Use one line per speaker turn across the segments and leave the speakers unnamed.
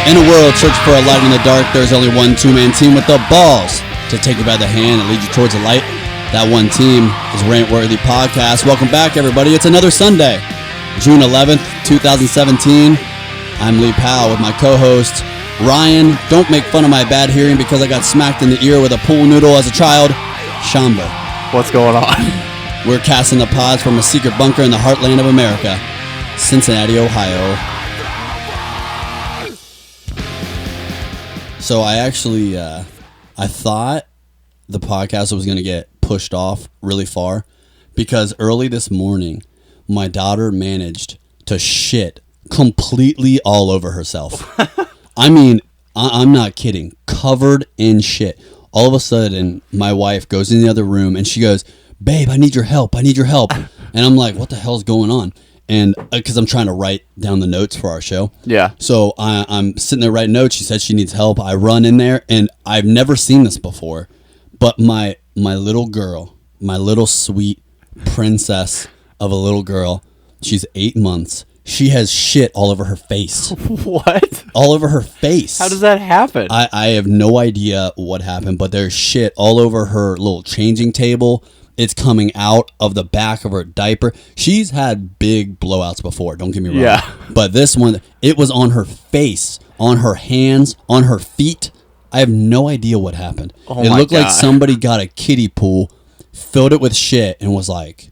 In a world searching for a light in the dark, there's only one two-man team with the balls to take you by the hand and lead you towards the light. That one team is RantWorthy Podcast. Welcome back, everybody. It's another Sunday, June 11th, 2017. I'm Lee Powell with my co-host, Ryan. Don't make fun of my bad hearing because I got smacked in the ear with a pool noodle as a child, Shamba.
What's going on?
We're casting the pods from a secret bunker in the heartland of America, Cincinnati, Ohio. So I actually, I thought the podcast was going to get pushed off really far because early this morning, my daughter managed to shit completely all over herself. I mean, I'm not kidding. Covered in shit. All of a sudden, my wife goes in the other room and she goes, "Babe, I need your help. I need your help." And I'm like, what the hell's going on? And because I'm trying to write down the notes for our show.
Yeah.
So I'm sitting there writing notes. She said she needs help. I run in there, and I've never seen this before. But my little girl, my little sweet princess of a little girl, she's 8 months. She has shit all over her face.
What?
All over her face.
How does that happen?
I have no idea what happened, but there's shit all over her little changing table. It's coming out of the back of her diaper. She's had big blowouts before, don't get me wrong.
Yeah.
But this one, it was on her face, on her hands, on her feet. I have no idea what happened.
Oh
it
my
looked
God.
like somebody got a kiddie pool, filled it with shit, and was like,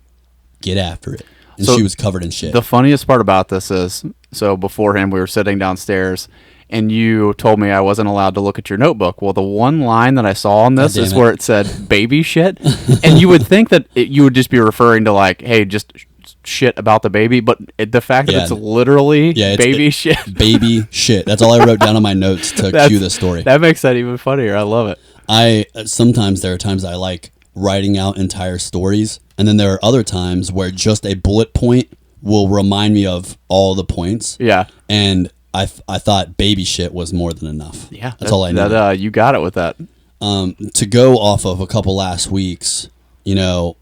get after it. And
So
she was covered in shit.
The funniest part about this is, so beforehand we were sitting downstairs and you told me I wasn't allowed to look at your notebook. Well, the one line that I saw on this is where it said baby shit. And you would think that you would just be referring to like, hey, just shit about the baby. But the fact that it's literally baby shit.
Baby shit. That's all I wrote down on my notes to cue the story.
That makes that even funnier. I love it.
Sometimes there are times I like writing out entire stories. And then there are other times where just a bullet point will remind me of all the points.
Yeah.
And I thought baby shit was more than enough.
Yeah.
That's all I needed.
You got it with that.
To go off of a couple last weeks, you know,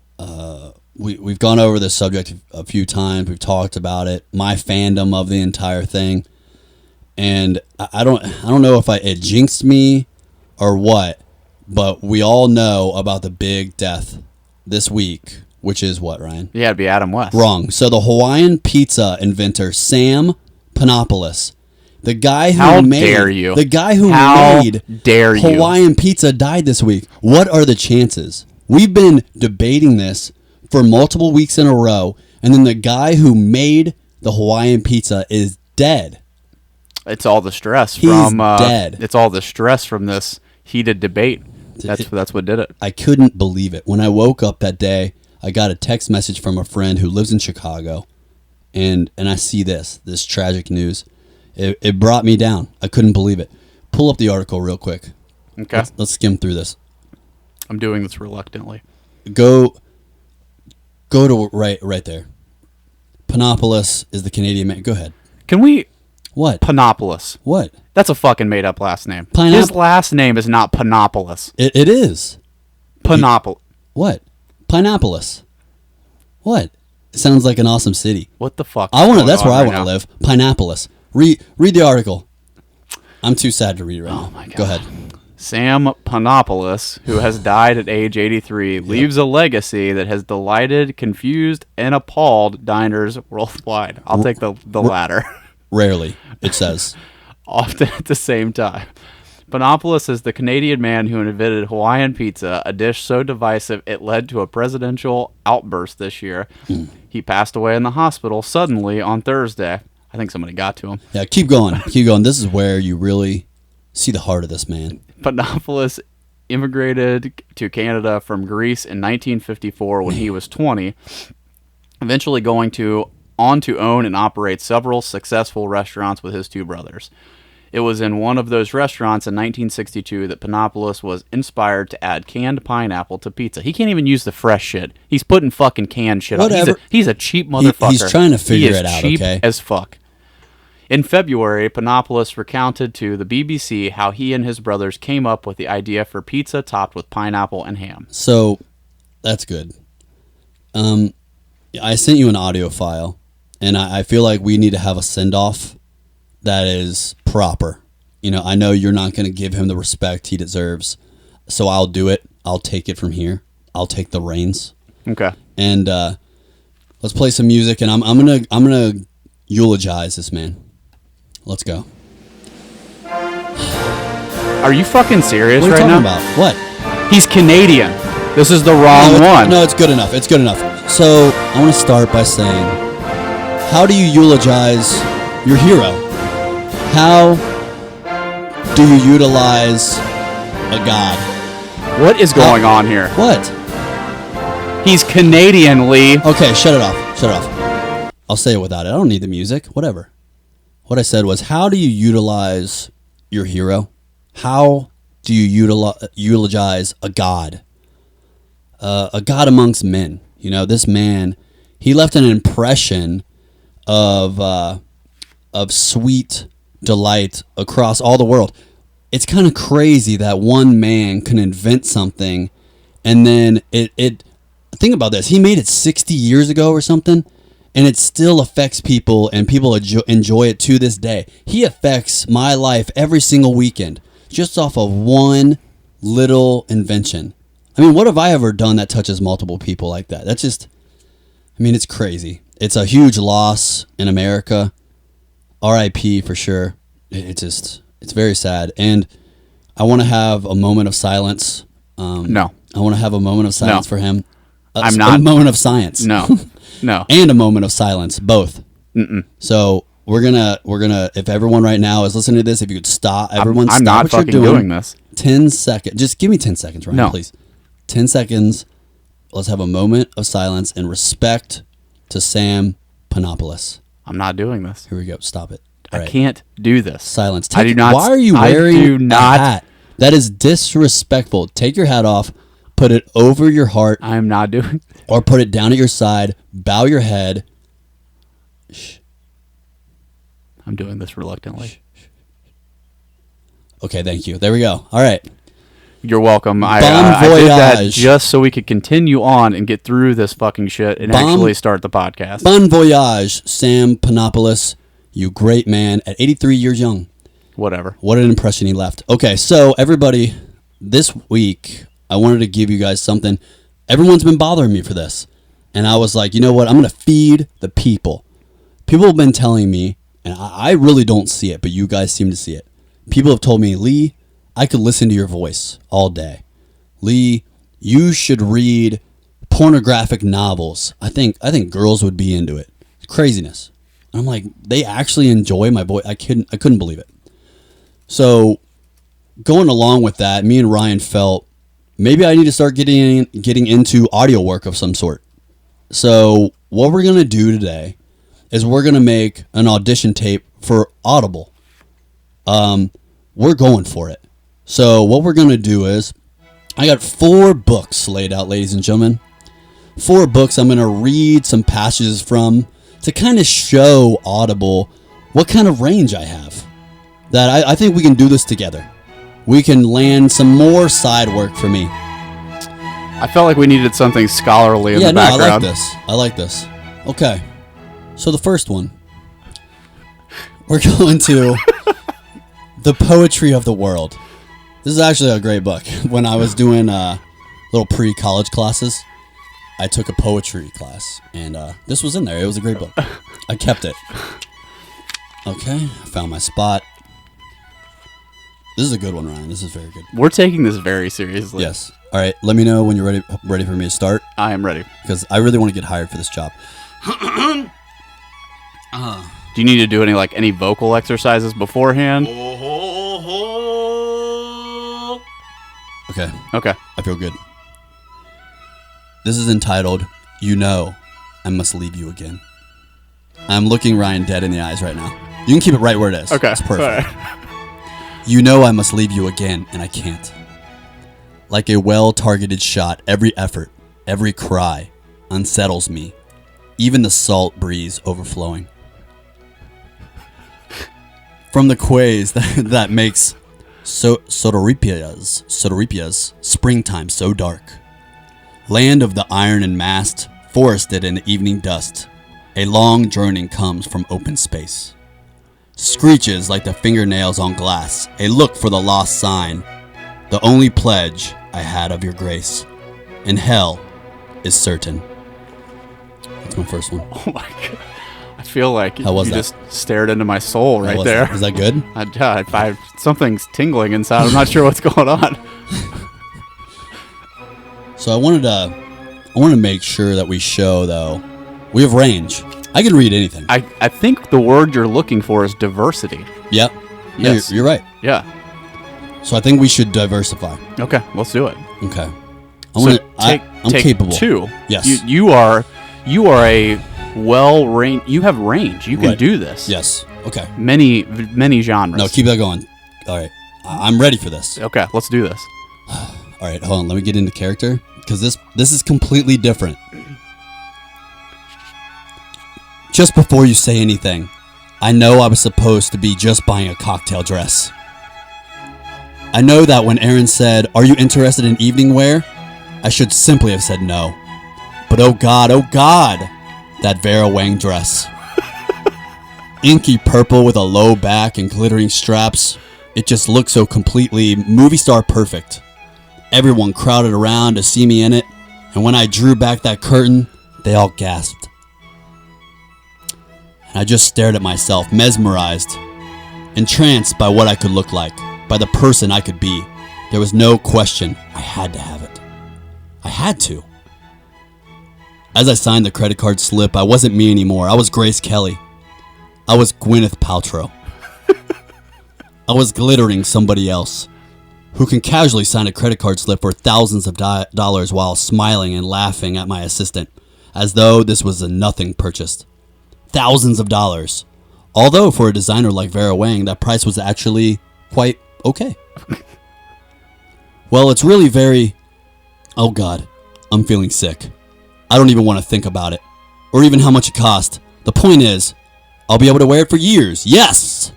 we've gone over this subject a few times. We've talked about it. My fandom of the entire thing. And I don't know if it jinxed me or what, but we all know about the big death this week, which is what, Ryan?
Yeah, it'd be Adam West.
Wrong. So the Hawaiian pizza inventor, Sam Panopoulos, the guy who
How
made
dare you?
The guy who
How
made
dare you?
Hawaiian pizza died this week. What are the chances? We've been debating this for multiple weeks in a row, and then the guy who made the Hawaiian pizza is dead.
It's all the stress
He's
from
dead.
It's all the stress from this heated debate. That's what did it.
I couldn't believe it. When I woke up that day, I got a text message from a friend who lives in Chicago, and I see this tragic news. It brought me down. I couldn't believe it. Pull up the article real quick.
Okay.
Let's skim through this.
I'm doing this reluctantly.
Go to right there. Panopoulos is the Canadian man. Go ahead.
Can we...
What?
Panopoulos.
What?
That's a fucking made-up last name.
Pineapple-
His last name is not Panopoulos.
It is.
Panopoulos.
What? Pineapoulos. What? It sounds like an awesome city.
What the fuck?
That's where I want to live. Pineapoulos. Read the article. I'm too sad to read it right now.
Oh my God.
Go ahead.
Sam Panopoulos, who has died at age 83, leaves a legacy that has delighted, confused, and appalled diners worldwide. I'll take the latter.
Rarely, it says.
Often at the same time. Panopoulos is the Canadian man who invented Hawaiian pizza, a dish so divisive it led to a presidential outburst this year. He passed away in the hospital suddenly on Thursday. I think somebody got to him.
Yeah, keep going. Keep going. This is where you really see the heart of this man.
Panopoulos immigrated to Canada from Greece in 1954 when he was 20, eventually going on to own and operate several successful restaurants with his two brothers. It was in one of those restaurants in 1962 that Panopoulos was inspired to add canned pineapple to pizza. He can't even use the fresh shit. He's putting fucking canned shit on. He's a cheap motherfucker.
He's trying to figure it out,
cheap
okay?
as fuck. In February, Panopoulos recounted to the BBC how he and his brothers came up with the idea for pizza topped with pineapple and ham.
So, that's good. I sent you an audio file, and I feel like we need to have a send-off that is proper. I know you're not going to give him the respect he deserves, so I'll do it. I'll take it from here. I'll take the reins.
Okay.
And let's play some music, and I'm gonna eulogize this man. Let's go.
Are you fucking serious
What are you
right
talking
now?
about? What?
He's Canadian. This is the wrong one.
No, it's good enough. It's good enough. So I want to start by saying, how do you eulogize your hero? How do you utilize a god?
What is going on here?
What?
He's Canadian, Lee.
Okay, shut it off. Shut it off. I'll say it without it. I don't need the music. Whatever. What I said was, how do you utilize your hero? How do you eulogize a god? A god amongst men. This man, he left an impression of sweet delight across all the world. It's kind of crazy that one man can invent something, and then it think about this. He made it 60 years ago or something, and it still affects people, and people enjoy it to this day. He affects my life every single weekend just off of one little invention. I mean, what have I ever done that touches multiple people like that? That's just, it's crazy. It's a huge loss in America. R.I.P. for sure. It's very sad. And I want to have a moment of silence.
No.
I want to have a moment of silence for him.
I'm not.
A moment of science.
No. No.
And a moment of silence, both.
Mm-mm.
So we're gonna. If everyone right now is listening to this, if you could stop, everyone,
I'm
stop
not
what you're
fucking doing this.
10 seconds. Just give me 10 seconds, Ryan,
No.
please. 10 seconds. Let's have a moment of silence and respect to Sam Panopoulos.
I'm not doing this.
Here we go. Stop it. All
I
right.
can't do this.
Silence.
I do not.
Why are you wearing
I do
a
not.
hat? That is disrespectful. Take your hat off, put it over your heart,
I'm not doing.
or put it down at your side. Bow your head. Shh.
I'm doing this reluctantly.
Okay, thank you. There we go. All right.
You're welcome. I
Bon
did that
voyage.
just so we could continue on and get through this fucking shit and actually start the podcast.
Bon voyage, Sam Panopoulos. You great man at 83 years young.
Whatever.
What an impression he left. Okay, so everybody, this week, I wanted to give you guys something. Everyone's been bothering me for this. And I was like, you know what? I'm going to feed the people. People have been telling me, and I really don't see it, but you guys seem to see it. People have told me, Lee, I could listen to your voice all day. Lee, you should read pornographic novels. I think girls would be into it. It's craziness. And I'm like, they actually enjoy my voice. I couldn't believe it. So going along with that, me and Ryan felt maybe I need to start getting into audio work of some sort. So what we're gonna do today is we're gonna make an audition tape for Audible. We're going for it. So what we're going to do is, I got 4 books laid out, ladies and gentlemen. 4 books I'm going to read some passages from to kind of show Audible what kind of range I have. That I think we can do this together. We can land some more side work for me.
I felt like we needed something scholarly in the background.
I like this. Okay. So the first one. We're going to The Poetry of the World. This is actually a great book. When I was doing little pre-college classes, I took a poetry class, and this was in there. It was a great book. I kept it. Okay, I found my spot. This is a good one, Ryan. This is very good.
We're taking this very seriously.
Yes. All right, let me know when you're ready for me to start.
I am ready.
Because I really want to get hired for this job.
Do you need to do any vocal exercises beforehand?
Okay.
Okay.
I feel good. This is entitled, You Know I Must Leave You Again. I'm looking Ryan dead in the eyes right now. You can keep it right where it is.
Okay.
It's perfect.
All right.
You know I must leave you again, and I can't. Like a well-targeted shot, every effort, every cry unsettles me, even the salt breeze overflowing. From the quays that makes Sotoripia's springtime so dark. Land of the iron and mast, forested in the evening dust, a long droning comes from open space. screeches like the fingernails on glass, a look for the lost sign, the only pledge I had of your grace, and hell is certain. That's my first one.
Oh my God. I feel like
How was
you
that?
just stared into my soul right there.
Is that good?
Something's tingling inside. I'm not sure what's going on.
So I wanted to make sure that we show, though, we have range. I can read anything.
I think the word you're looking for is diversity.
Yep.
Yes.
You're right.
Yeah.
So I think we should diversify.
Okay, let's do it.
Okay.
I'm
I'm capable.
2.
Yes.
You are a well-range. You have range. You can do this.
Yes. Okay.
Many genres.
No, keep that going. All right. I'm ready for this.
Okay, let's do this.
All right, hold on. Let me get into character because this is completely different. Just before you say anything, I know I was supposed to be just buying a cocktail dress. I know that when Aaron said, "Are you interested in evening wear?" I should simply have said no. But oh God, that Vera Wang dress. Inky purple with a low back and glittering straps. It just looked so completely movie star perfect. Everyone crowded around to see me in it, and when I drew back that curtain, they all gasped. And I just stared at myself, mesmerized, entranced by what I could look like, by the person I could be. There was no question. I had to have it. I had to. As I signed the credit card slip, I wasn't me anymore. I was Grace Kelly. I was Gwyneth Paltrow. I was glittering somebody else who can casually sign a credit card slip for thousands of dollars while smiling and laughing at my assistant, as though this was a nothing purchased. Thousands of dollars. Although for a designer like Vera Wang, that price was actually quite okay. Well, it's really very... Oh God, I'm feeling sick. I don't even want to think about it, or even how much it cost. The point is, I'll be able to wear it for years. Yes!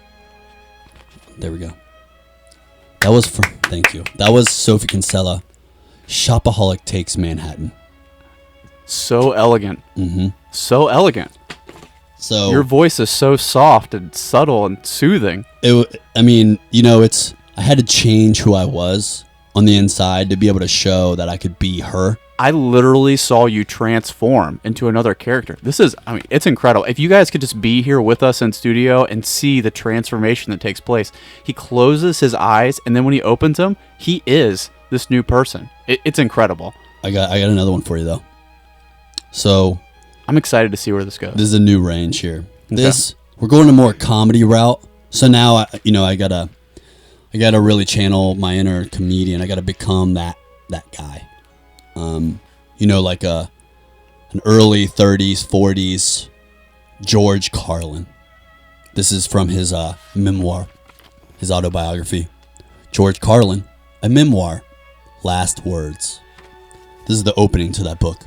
There we go. Thank you. That was Sophie Kinsella. Shopaholic Takes Manhattan.
So elegant.
Mm-hmm.
So elegant.
So
your voice is so soft and subtle and soothing.
I had to change who I was on the inside to be able to show that I could be her.
I literally saw you transform into another character. It's incredible. If you guys could just be here with us in studio and see the transformation that takes place. He closes his eyes, and then when he opens them, he is this new person. It's incredible.
I got another one for you, though. So
I'm excited to see where this goes.
This is a new range here. We're going a more comedy route. So now, I gotta really channel my inner comedian. I gotta become that guy. Like an early 30s, 40s George Carlin. This is from his memoir, his autobiography. George Carlin, a memoir, last words. This is the opening to that book.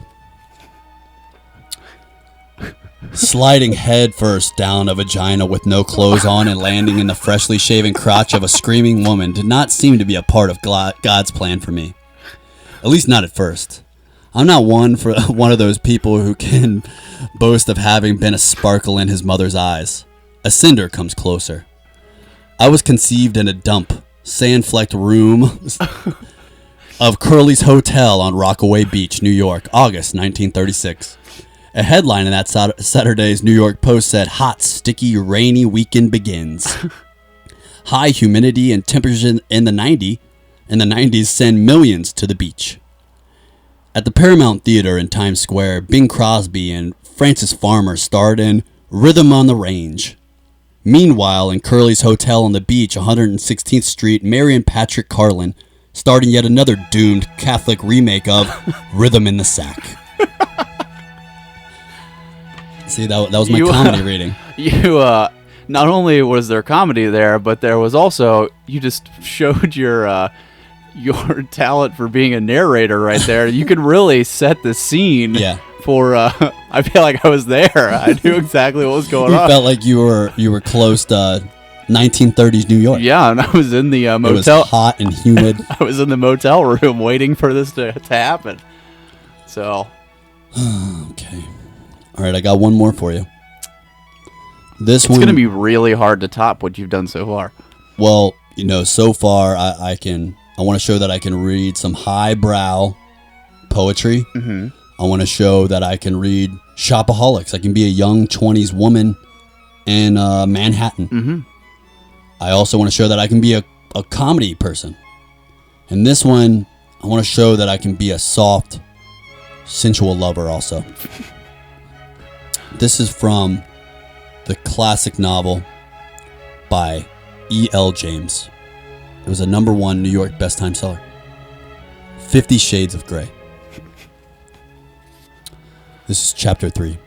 Sliding head first down a vagina with no clothes on and landing in the freshly shaven crotch of a screaming woman did not seem to be a part of God's plan for me. At least not at first. I'm not one of those people who can boast of having been a sparkle in his mother's eyes. A cinder comes closer. I was conceived in a damp, sand-flecked room of Curly's Hotel on Rockaway Beach, New York, August 1936. A headline in that Saturday's New York Post said, "Hot, sticky, rainy weekend begins." High humidity and temperatures in the 90s send millions to the beach. At the Paramount Theater in Times Square, Bing Crosby and Francis Farmer starred in Rhythm on the Range. Meanwhile, in Curly's Hotel on the beach, 116th Street, Marion Patrick Carlin starred in yet another doomed Catholic remake of Rhythm in the Sack. See, that was my comedy reading.
Not only was there comedy there, but there was also, you just showed your talent for being a narrator right there. You could really set the scene.
Yeah.
For I feel like I was there. I knew exactly what was going on.
You felt like you were close to 1930s New York.
Yeah, and I was in the motel.
It was hot and humid.
I was in the motel room waiting for this to happen. So.
Okay. All right, I got one more for you. This
It's
one
going to be really hard to top what you've done so far.
Well, so far I want to show that I can read some highbrow poetry.
Mm-hmm.
I want to show that I can read shopaholics. I can be a young 20s woman in Manhattan.
Mm-hmm.
I also want to show that I can be a comedy person. And this one, I want to show that I can be a soft, sensual lover also. This is from the classic novel by E.L. James. It was a #1 New York best-time seller. 50 Shades of Grey. This is chapter 3.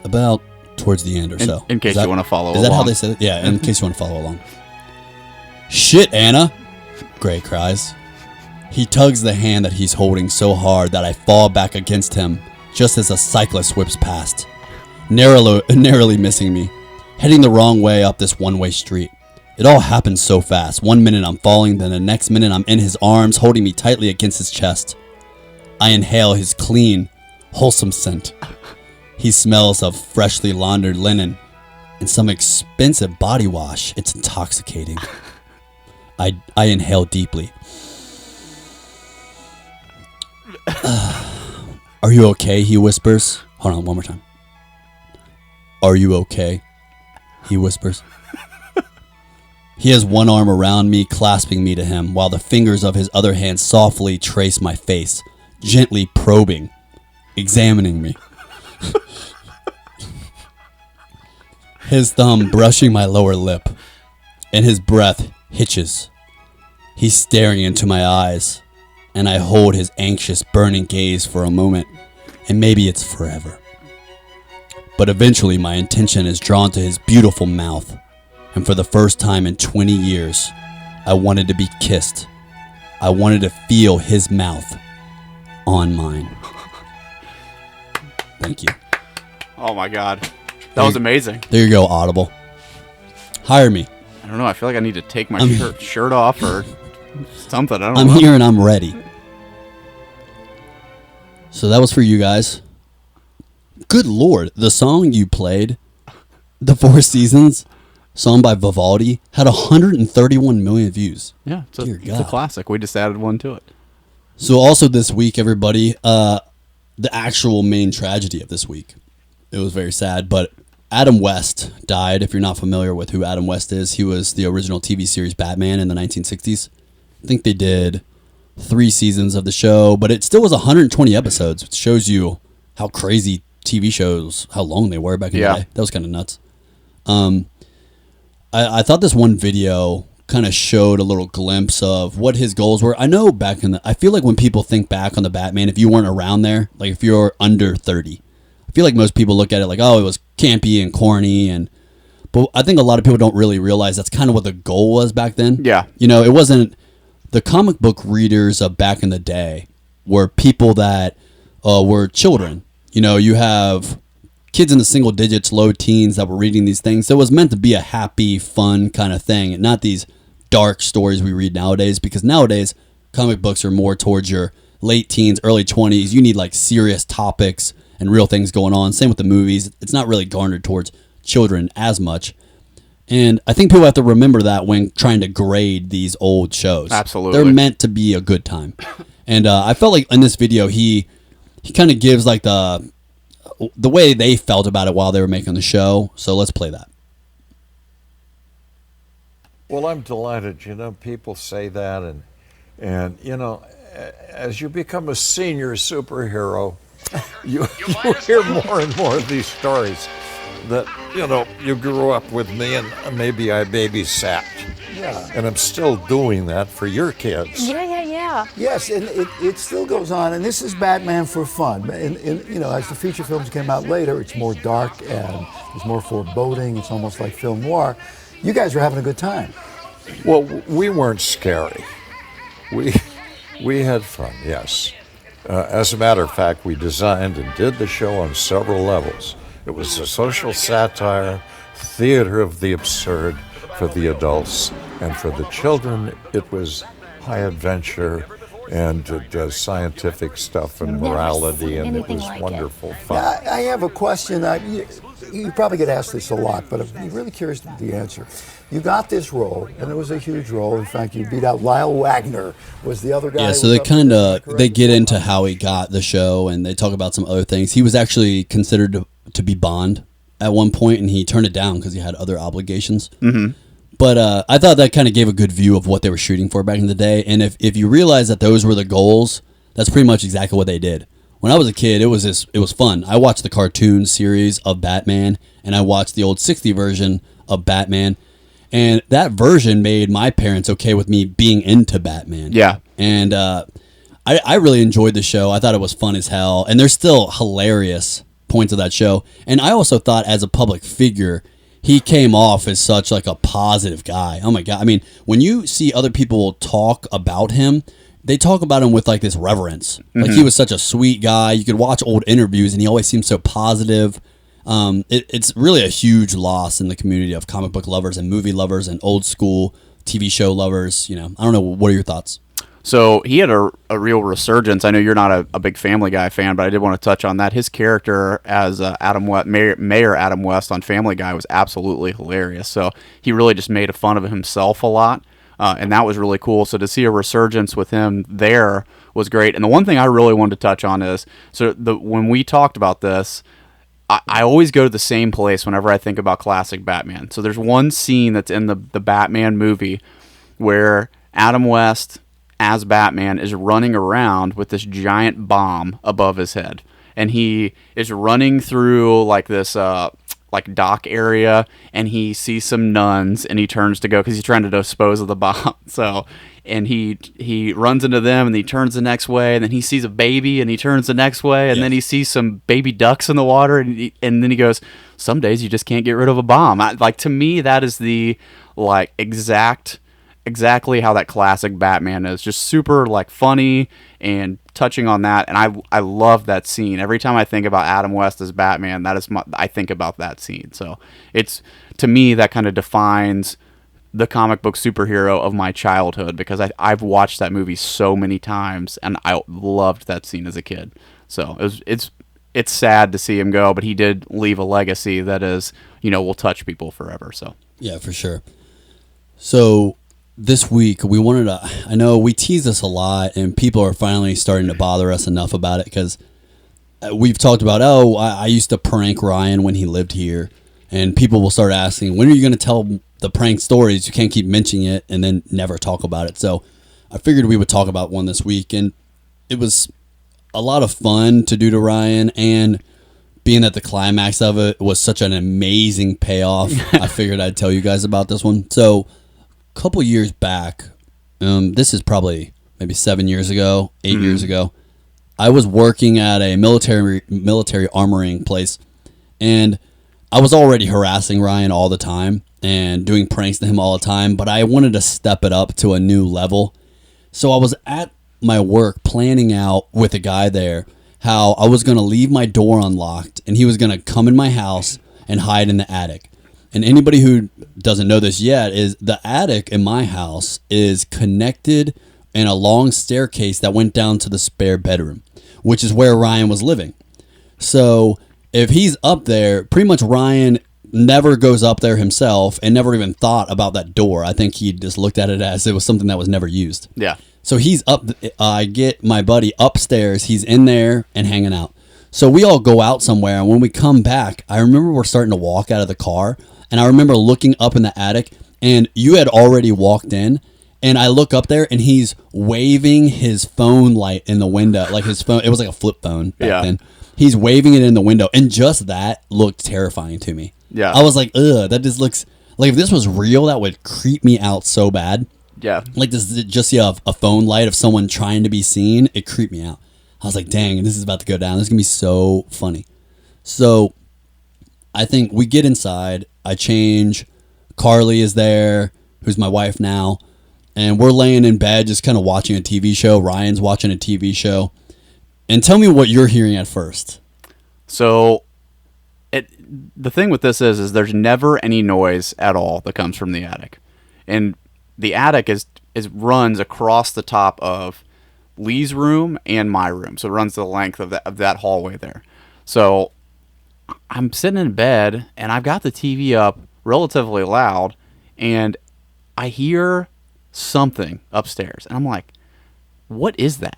About towards the end or so.
In case you want to follow
along. Is that how they said it? Yeah, in case you want to follow along. Shit, Anna, Grey cries. He tugs the hand that he's holding so hard that I fall back against him just as a cyclist whips past, narrowly missing me, heading the wrong way up this one-way street. It all happens so fast. 1 minute I'm falling, then the next minute I'm in his arms, holding me tightly against his chest. I inhale his clean, wholesome scent. He smells of freshly laundered linen and some expensive body wash. It's intoxicating. I inhale deeply. Are you okay? He whispers. Hold on, one more time. Are you okay? He whispers. He has one arm around me, clasping me to him, while the fingers of his other hand softly trace my face, gently probing, examining me. His thumb brushing my lower lip, and his breath hitches. He's staring into my eyes, and I hold his anxious, burning gaze for a moment, and maybe it's forever. But eventually my attention is drawn to his beautiful mouth, and for the first time in 20 years, I wanted to be kissed. I wanted to feel his mouth on mine. Thank you.
Oh my God. That was amazing.
There you go, Audible. Hire me.
I don't know. I feel like I need to take my shirt off or something. I don't know.
I'm here and I'm ready. So that was for you guys. Good Lord. The song you played, The Four Seasons, song by Vivaldi, had 131 million views.
Yeah, it's a classic. We just added one to it.
So also this week, everybody, the actual main tragedy of this week. It was very sad, but Adam West died. If you're not familiar with who Adam West is, he was the original TV series Batman in the 1960s. I think they did 3 seasons of the show, but it still was 120 episodes, which shows you how crazy TV shows, how long they were back in the day. That was kind of nuts. I thought this one video kind of showed a little glimpse of what his goals were. I know I feel like when people think back on the Batman, if you weren't around there, like if you're under 30, I feel like most people look at it like, oh, it was campy and corny, but I think a lot of people don't really realize that's kind of what the goal was back then.
Yeah.
It wasn't the comic book readers of back in the day were people that were children. You have kids in the single digits, low teens that were reading these things. So it was meant to be a happy, fun kind of thing, and not these dark stories we read nowadays, because nowadays comic books are more towards your late teens, early 20s. You need like serious topics and real things going on. Same with the movies. It's not really garnered towards children as much. And I think people have to remember that when trying to grade these old shows.
Absolutely.
They're meant to be a good time. And I felt like in this video, he kind of gives like the way they felt about it while they were making the show. So let's play that.
Well, I'm delighted. People say that, and as you become a senior superhero, you hear more and more of these stories that, you grew up with me and maybe I babysat.
Yeah.
And I'm still doing that for your kids.
Yeah. Yes, and it still goes on, and this is Batman for fun. And as the feature films came out later, it's more dark and it's more foreboding. It's almost like film noir. You guys were having a good time.
Well, we weren't scary. We had fun, yes. As a matter of fact, we designed and did the show on several levels. It was a social satire, theater of the absurd for the adults, and for the children, it was high adventure and scientific stuff and morality, and it was wonderful fun.
I have a question. You probably get asked this a lot, but I'm really curious to the answer. You got this role, and it was a huge role. In fact, you beat out Lyle Wagner, was the other guy.
Yeah, so they get into how he got the show, and they talk about some other things. He was actually considered to be Bond at one point, and he turned it down because he had other obligations. Mm-hmm. But I thought that kind of gave a good view of what they were shooting for back in the day. And if you realize that those were the goals, that's pretty much exactly what they did. When I was a kid, it was fun. I watched the cartoon series of Batman, and I watched the old 60 version of Batman. And that version made my parents okay with me being into Batman.
Yeah.
And I really enjoyed the show. I thought it was fun as hell. And there's still hilarious points of that show. And I also thought as a public figure, he came off as such like a positive guy. Oh my God. I mean, when you see other people talk about him, they talk about him with like this reverence. Mm-hmm. Like he was such a sweet guy. You could watch old interviews and he always seems so positive. It's really a huge loss in the community of comic book lovers and movie lovers and old school TV show lovers. You know, I don't know. What are your thoughts?
So he had a real resurgence. I know you're not a big Family Guy fan, but I did want to touch on that. His character as Mayor Adam West on Family Guy was absolutely hilarious. So he really just made fun of himself a lot, and that was really cool. So to see a resurgence with him there was great. And the one thing I really wanted to touch on is, when we talked about this, I always go to the same place whenever I think about classic Batman. So there's one scene that's in the Batman movie where Adam West as Batman is running around with this giant bomb above his head, and he is running through like this like dock area, and he sees some nuns, and he turns to go because he's trying to dispose of the bomb. So, and he runs into them, and he turns the next way, and then he sees a baby, and he turns the next way, and then he sees some baby ducks in the water, and then he goes, "Some days you just can't get rid of a bomb." Like, to me, that is the like exactly how that classic Batman is, just super like funny and touching on that. And I love that scene. Every time I think about Adam West as Batman, I think about that scene. So it's, to me, that kind of defines the comic book superhero of my childhood, because I've watched that movie so many times and I loved that scene as a kid. So it's sad to see him go, but he did leave a legacy that is, will touch people forever. So
yeah, for sure. So this week, we wanted to, I know we tease this a lot, and people are finally starting to bother us enough about it, because we've talked about, I used to prank Ryan when he lived here, and people will start asking, when are you going to tell the prank stories? You can't keep mentioning it and then never talk about it. So I figured we would talk about one this week, and it was a lot of fun to do to Ryan, and being that the climax of it was such an amazing payoff, I figured I'd tell you guys about this one. So couple years back, this is probably maybe 7 years ago, 8 years ago, I was working at a military armoring place, and I was already harassing Ryan all the time and doing pranks to him all the time, but I wanted to step it up to a new level. So I was at my work planning out with a guy there how I was going to leave my door unlocked, and he was going to come in my house and hide in the attic. And anybody who doesn't know this yet, is the attic in my house is connected in a long staircase that went down to the spare bedroom, which is where Ryan was living. So if he's up there, pretty much Ryan never goes up there himself and never even thought about that door. I think he just looked at it as it was something that was never used.
Yeah.
So he's up. I get my buddy upstairs. He's in there and hanging out. So we all go out somewhere, and when we come back, I remember we're starting to walk out of the car. And I remember looking up in the attic, and you had already walked in, and I look up there, and he's waving his phone light in the window, like his phone. It was like a flip phone back then. He's waving it in the window, and just that looked terrifying to me.
Yeah,
I was like, ugh, that just looks like, if this was real, that would creep me out so bad.
Yeah,
like this, just see a phone light of someone trying to be seen, it creeped me out. I was like, dang, this is about to go down. This is gonna be so funny. So I think we get inside. I change. Carly is there, who's my wife now, and we're laying in bed just kind of watching a TV show. Ryan's watching a TV show. And tell me what you're hearing at first.
So the thing with this is there's never any noise at all that comes from the attic. And the attic runs across the top of Lee's room and my room. So it runs the length of that hallway there. So I'm sitting in bed, and I've got the TV up relatively loud, and I hear something upstairs, and I'm like, what is that?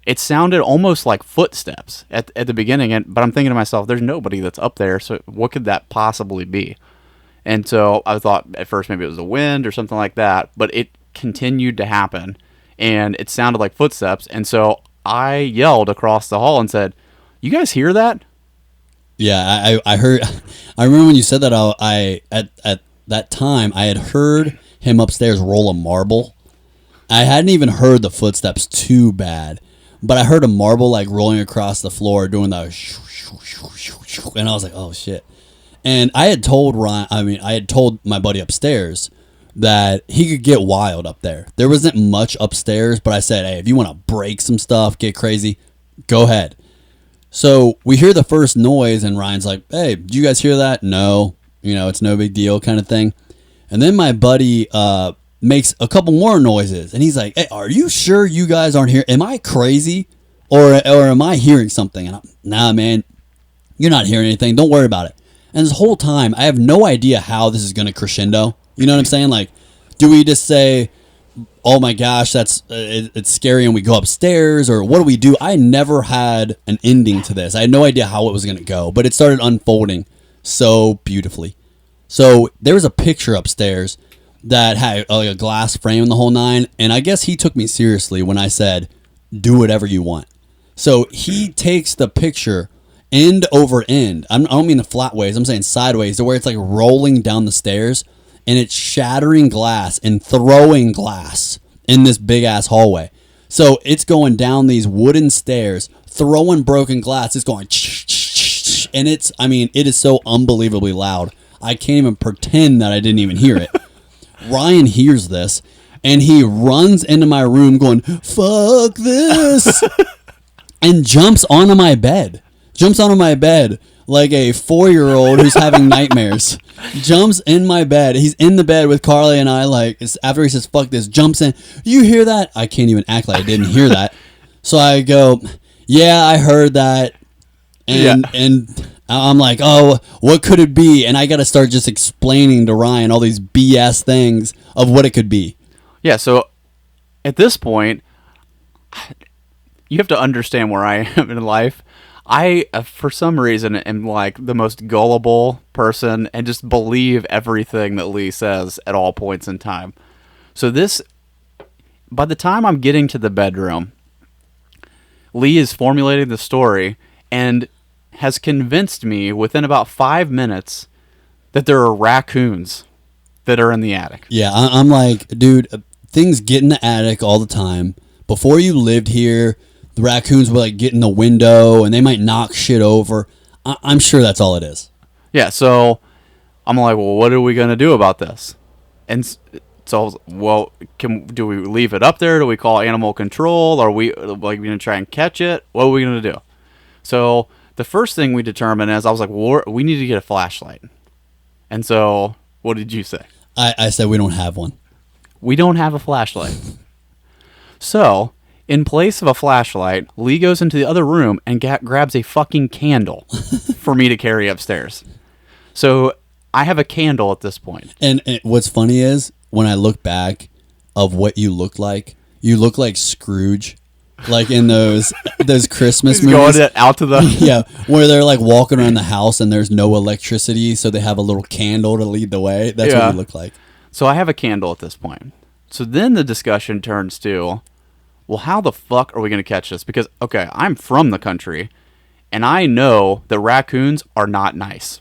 It sounded almost like footsteps at the beginning, but I'm thinking to myself, there's nobody that's up there, so what could that possibly be? And so I thought at first maybe it was the wind or something like that, but it continued to happen, and it sounded like footsteps, and so I yelled across the hall and said, you guys hear that?
Yeah, I heard. I remember when you said that. At that time I had heard him upstairs roll a marble. I hadn't even heard the footsteps too bad, but I heard a marble like rolling across the floor, doing the, and I was like, oh shit. And I had told I had told my buddy upstairs that he could get wild up there. There wasn't much upstairs, but I said, hey, if you want to break some stuff, get crazy, go ahead. So we hear the first noise, and Ryan's like, hey, did you guys hear that? No. It's no big deal kind of thing. And then my buddy makes a couple more noises, and he's like, hey, are you sure you guys aren't here? Am I crazy? Or am I hearing something? And I'm, nah, man, you're not hearing anything. Don't worry about it. And this whole time, I have no idea how this is going to crescendo. You know what I'm saying? Like, do we just say, oh my gosh, that's it's scary, and we go upstairs, or what do we do? I never had an ending to this. I had no idea how it was going to go, but it started unfolding so beautifully. So there was a picture upstairs that had like a glass frame in the whole nine, and I guess he took me seriously when I said, do whatever you want. So he takes the picture end over end. I don't mean the flat ways. I'm saying sideways, to where it's like rolling down the stairs, and it's shattering glass and throwing glass in this big ass hallway. So it's going down these wooden stairs, throwing broken glass. It's going, and it is so unbelievably loud. I can't even pretend that I didn't even hear it. Ryan hears this, and he runs into my room going, fuck this, and jumps onto my bed. Like a 4-year-old who's having nightmares. Jumps in my bed. He's in the bed with Carly and I, like, after he says, fuck this, jumps in. You hear that? I can't even act like I didn't hear that. So I go, yeah, I heard that. And I'm like, oh, what could it be? And I got to start just explaining to Ryan all these BS things of what it could be.
Yeah, so at this point, you have to understand where I am in life. I, for some reason, am like the most gullible person and just believe everything that Lee says at all points in time. So by the time I'm getting to the bedroom, Lee is formulating the story and has convinced me within about 5 minutes that there are raccoons that are in the attic.
Yeah, I'm like, dude, things get in the attic all the time. Before you lived here, the raccoons would like get in the window and they might knock shit over. I'm sure that's all it is.
Yeah, so I'm like, well, what are we going to do about this? And so I was, well, do we leave it up there? Do we call animal control? Are we like going to try and catch it? What are we going to do? So the first thing we determined is I was like, well, we need to get a flashlight. And so what did you say?
I said we don't have one.
We don't have a flashlight. So in place of a flashlight, Lee goes into the other room and grabs a fucking candle for me to carry upstairs. So I have a candle at this point.
And what's funny is, when I look back of what you look like Scrooge, like in those Christmas movies.
Going out to the...
Yeah, where they're like walking around the house and there's no electricity, so they have a little candle to lead the way. That's what you look like.
So I have a candle at this point. So then the discussion turns to, well, how the fuck are we going to catch this? Because, okay, I'm from the country, and I know that raccoons are not nice.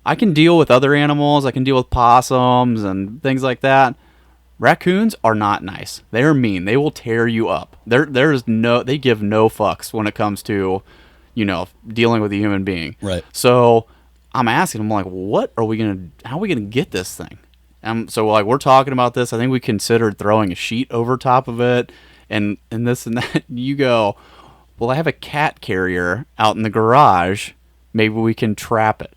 I can deal with other animals. I can deal with possums and things like that. Raccoons are not nice. They're mean. They will tear you up. They give no fucks when it comes to, dealing with a human being.
Right.
So I'm asking them, like, how are we going to get this thing? So like, we're talking about this. I think we considered throwing a sheet over top of it. And this and that, you go, well, I have a cat carrier out in the garage. Maybe we can trap it.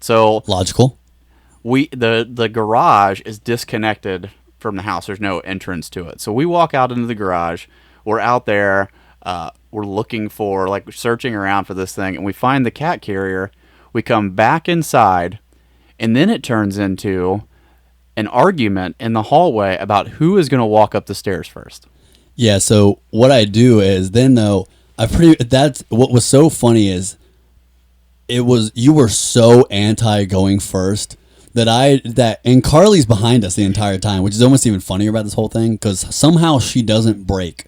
So
logical.
The garage is disconnected from the house. There's no entrance to it. So we walk out into the garage. We're out there. we're looking for, like, searching around for this thing, and we find the cat carrier. We come back inside, and then it turns into an argument in the hallway about who is going to walk up the stairs first.
Yeah, so what I do is then though that's what was so funny is you were so anti going first and Carly's behind us the entire time, which is almost even funnier about this whole thing because somehow she doesn't break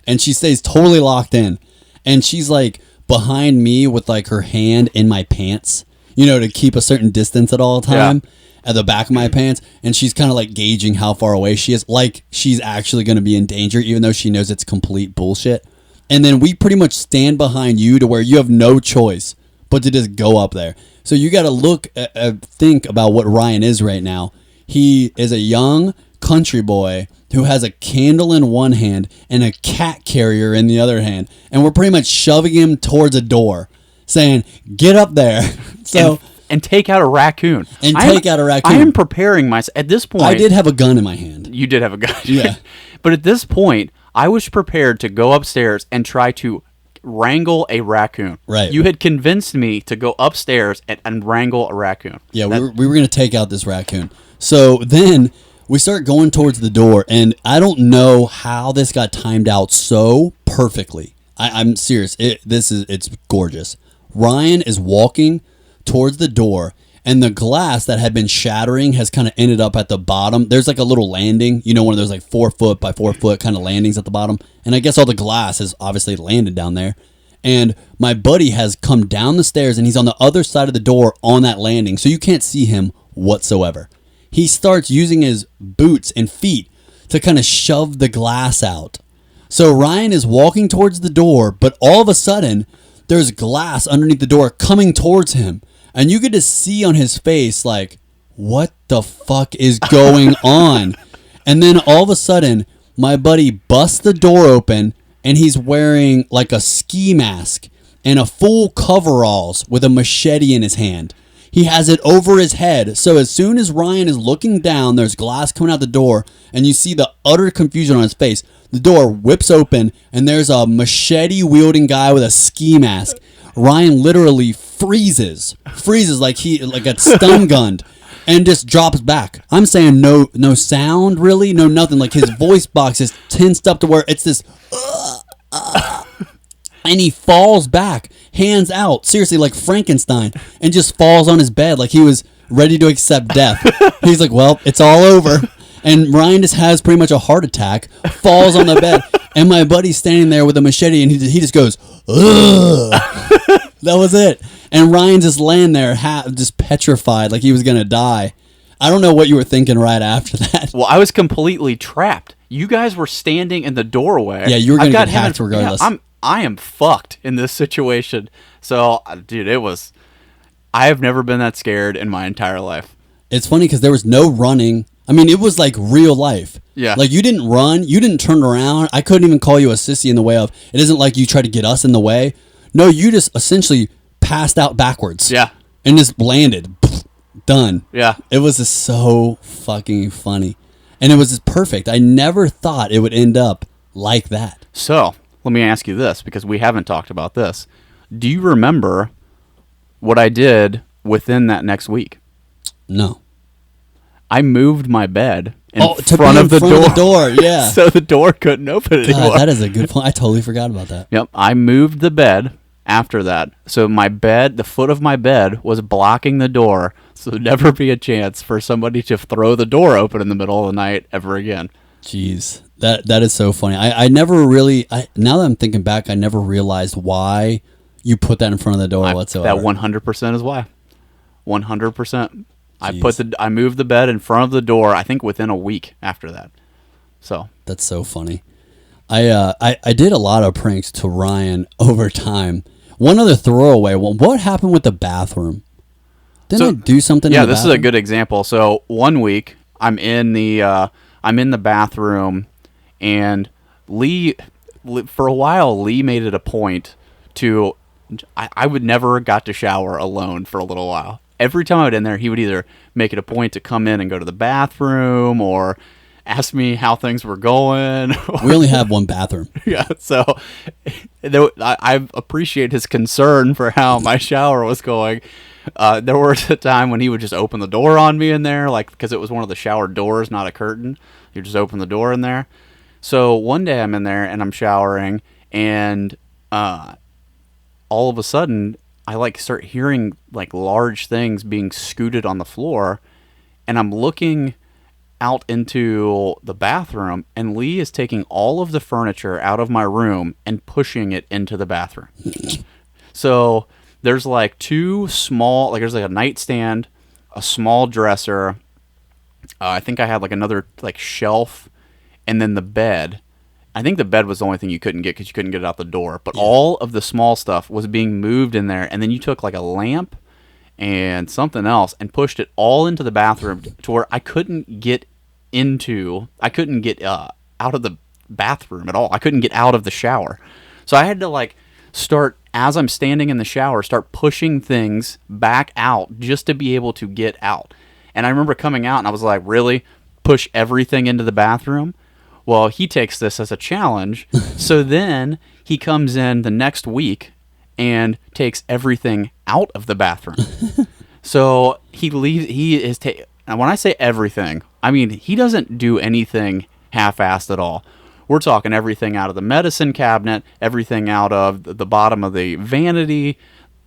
and she stays totally locked in, and she's like behind me with like her hand in my pants, to keep a certain distance at all time. Yeah. At the back of my pants, and she's kind of like gauging how far away she is, like she's actually going to be in danger, even though she knows it's complete bullshit. And then we pretty much stand behind you to where you have no choice but to just go up there. So you got to think about what Ryan is right now. He is a young country boy who has a candle in one hand and a cat carrier in the other hand, and we're pretty much shoving him towards a door, saying, "Get up there." So.
And take out a raccoon.
I
am preparing myself. At this point...
I did have a gun in my hand.
You did have a gun.
Yeah.
But at this point, I was prepared to go upstairs and try to wrangle a raccoon.
Right.
You had convinced me to go upstairs and wrangle a raccoon.
Yeah, we were going to take out this raccoon. So then we start going towards the door, and I don't know how this got timed out so perfectly. I'm serious. It's gorgeous. Ryan is walking towards the door, and the glass that had been shattering has kind of ended up at the bottom. There's like a little landing, one of those like 4 foot by 4 foot kind of landings at the bottom, and I guess all the glass has obviously landed down there. And my buddy has come down the stairs, and he's on the other side of the door on that landing, so you can't see him whatsoever. He starts using his boots and feet to kind of shove the glass out. So Ryan is walking towards the door, but all of a sudden there's glass underneath the door coming towards him. And you could just see on his face, like, what the fuck is going on? And then all of a sudden, my buddy busts the door open, and he's wearing like a ski mask and a full coveralls with a machete in his hand. He has it over his head. So as soon as Ryan is looking down, there's glass coming out the door, and you see the utter confusion on his face. The door whips open, and there's a machete-wielding guy with a ski mask. Ryan literally freezes like got stun gunned, and just drops back. I'm saying no sound, really, no nothing. Like his voice box is tensed up to where it's this, and he falls back, hands out, seriously like Frankenstein, and just falls on his bed like he was ready to accept death. He's like, well, it's all over. And Ryan just has pretty much a heart attack, falls on the bed, and my buddy's standing there with a machete, and he just goes, ugh. That was it. And Ryan just laying there, just petrified, like he was going to die. I don't know what you were thinking right after that.
Well, I was completely trapped. You guys were standing in the doorway.
Yeah, you were going to get hacked regardless.
Yeah, I am fucked in this situation. So, dude, I have never been that scared in my entire life.
It's funny because there was no running. I mean, it was like real life.
Yeah.
Like you didn't run. You didn't turn around. I couldn't even call you a sissy in the way of, it isn't like you tried to get us in the way. No, you just essentially passed out backwards.
Yeah.
And just landed. Done.
Yeah.
It was just so fucking funny. And it was just perfect. I never thought it would end up like that.
So, let me ask you this, because we haven't talked about this. Do you remember what I did within that next week?
No.
I moved my bed in
front
of the door.
Yeah.
So the door couldn't open anymore.
That is a good point. I totally forgot about that.
Yep. I moved the bed after that. So the foot of my bed was blocking the door. So there'd never be a chance for somebody to throw the door open in the middle of the night ever again.
Jeez. That is so funny. I never really, now that I'm thinking back, I never realized why you put that in front of the door whatsoever.
That 100% is why. 100%. I moved the bed in front of the door, I think within a week after that. So
that's so funny. I did a lot of pranks to Ryan over time. One other throwaway one. What happened with the bathroom? Didn't I do something?
Yeah, this is a good example. So one week I'm in the bathroom, and Lee, for a while, Lee made it a point to. I would never got to shower alone for a little while. Every time I was in there, he would either make it a point to come in and go to the bathroom, or asked me how things were going.
We only have one bathroom.
Yeah, so I appreciate his concern for how my shower was going. There was a time when he would just open the door on me in there, like, because it was one of the shower doors, not a curtain. You just open the door in there. So one day I'm in there and I'm showering, and all of a sudden I like start hearing like large things being scooted on the floor, and I'm looking out into the bathroom, and Lee is taking all of the furniture out of my room and pushing it into the bathroom. So there's like two small, like there's like a nightstand, a small dresser. I think I had like another like shelf, and then the bed. I think the bed was the only thing you couldn't get because you couldn't get it out the door. But all of the small stuff was being moved in there, and then you took like a lamp and something else and pushed it all into the bathroom to where I couldn't get out of the bathroom at all. I couldn't get out of the shower. So I had to like start, as I'm standing in the shower, start pushing things back out just to be able to get out. And I remember coming out and I was like, really? Push everything into the bathroom? Well, he takes this as a challenge. So then he comes in the next week and takes everything out of the bathroom. So he leaves, and when I say everything, I mean, he doesn't do anything half-assed at all. We're talking everything out of the medicine cabinet, everything out of the bottom of the vanity,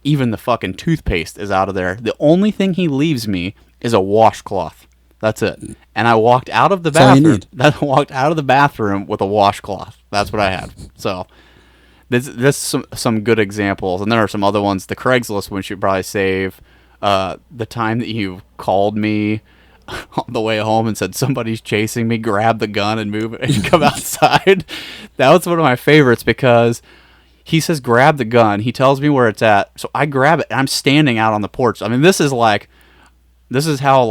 even the fucking toothpaste is out of there. The only thing he leaves me is a washcloth. That's it. And I walked out of the bathroom. I walked out of the bathroom with a washcloth. That's what I had. So this some good examples, and there are some other ones. The Craigslist one should probably save. The time that you called me on the way home and said somebody's chasing me, grab the gun and move it and come outside. That was one of my favorites because he says grab the gun. He tells me where it's at, so I grab it and I'm standing out on the porch. I mean, this is how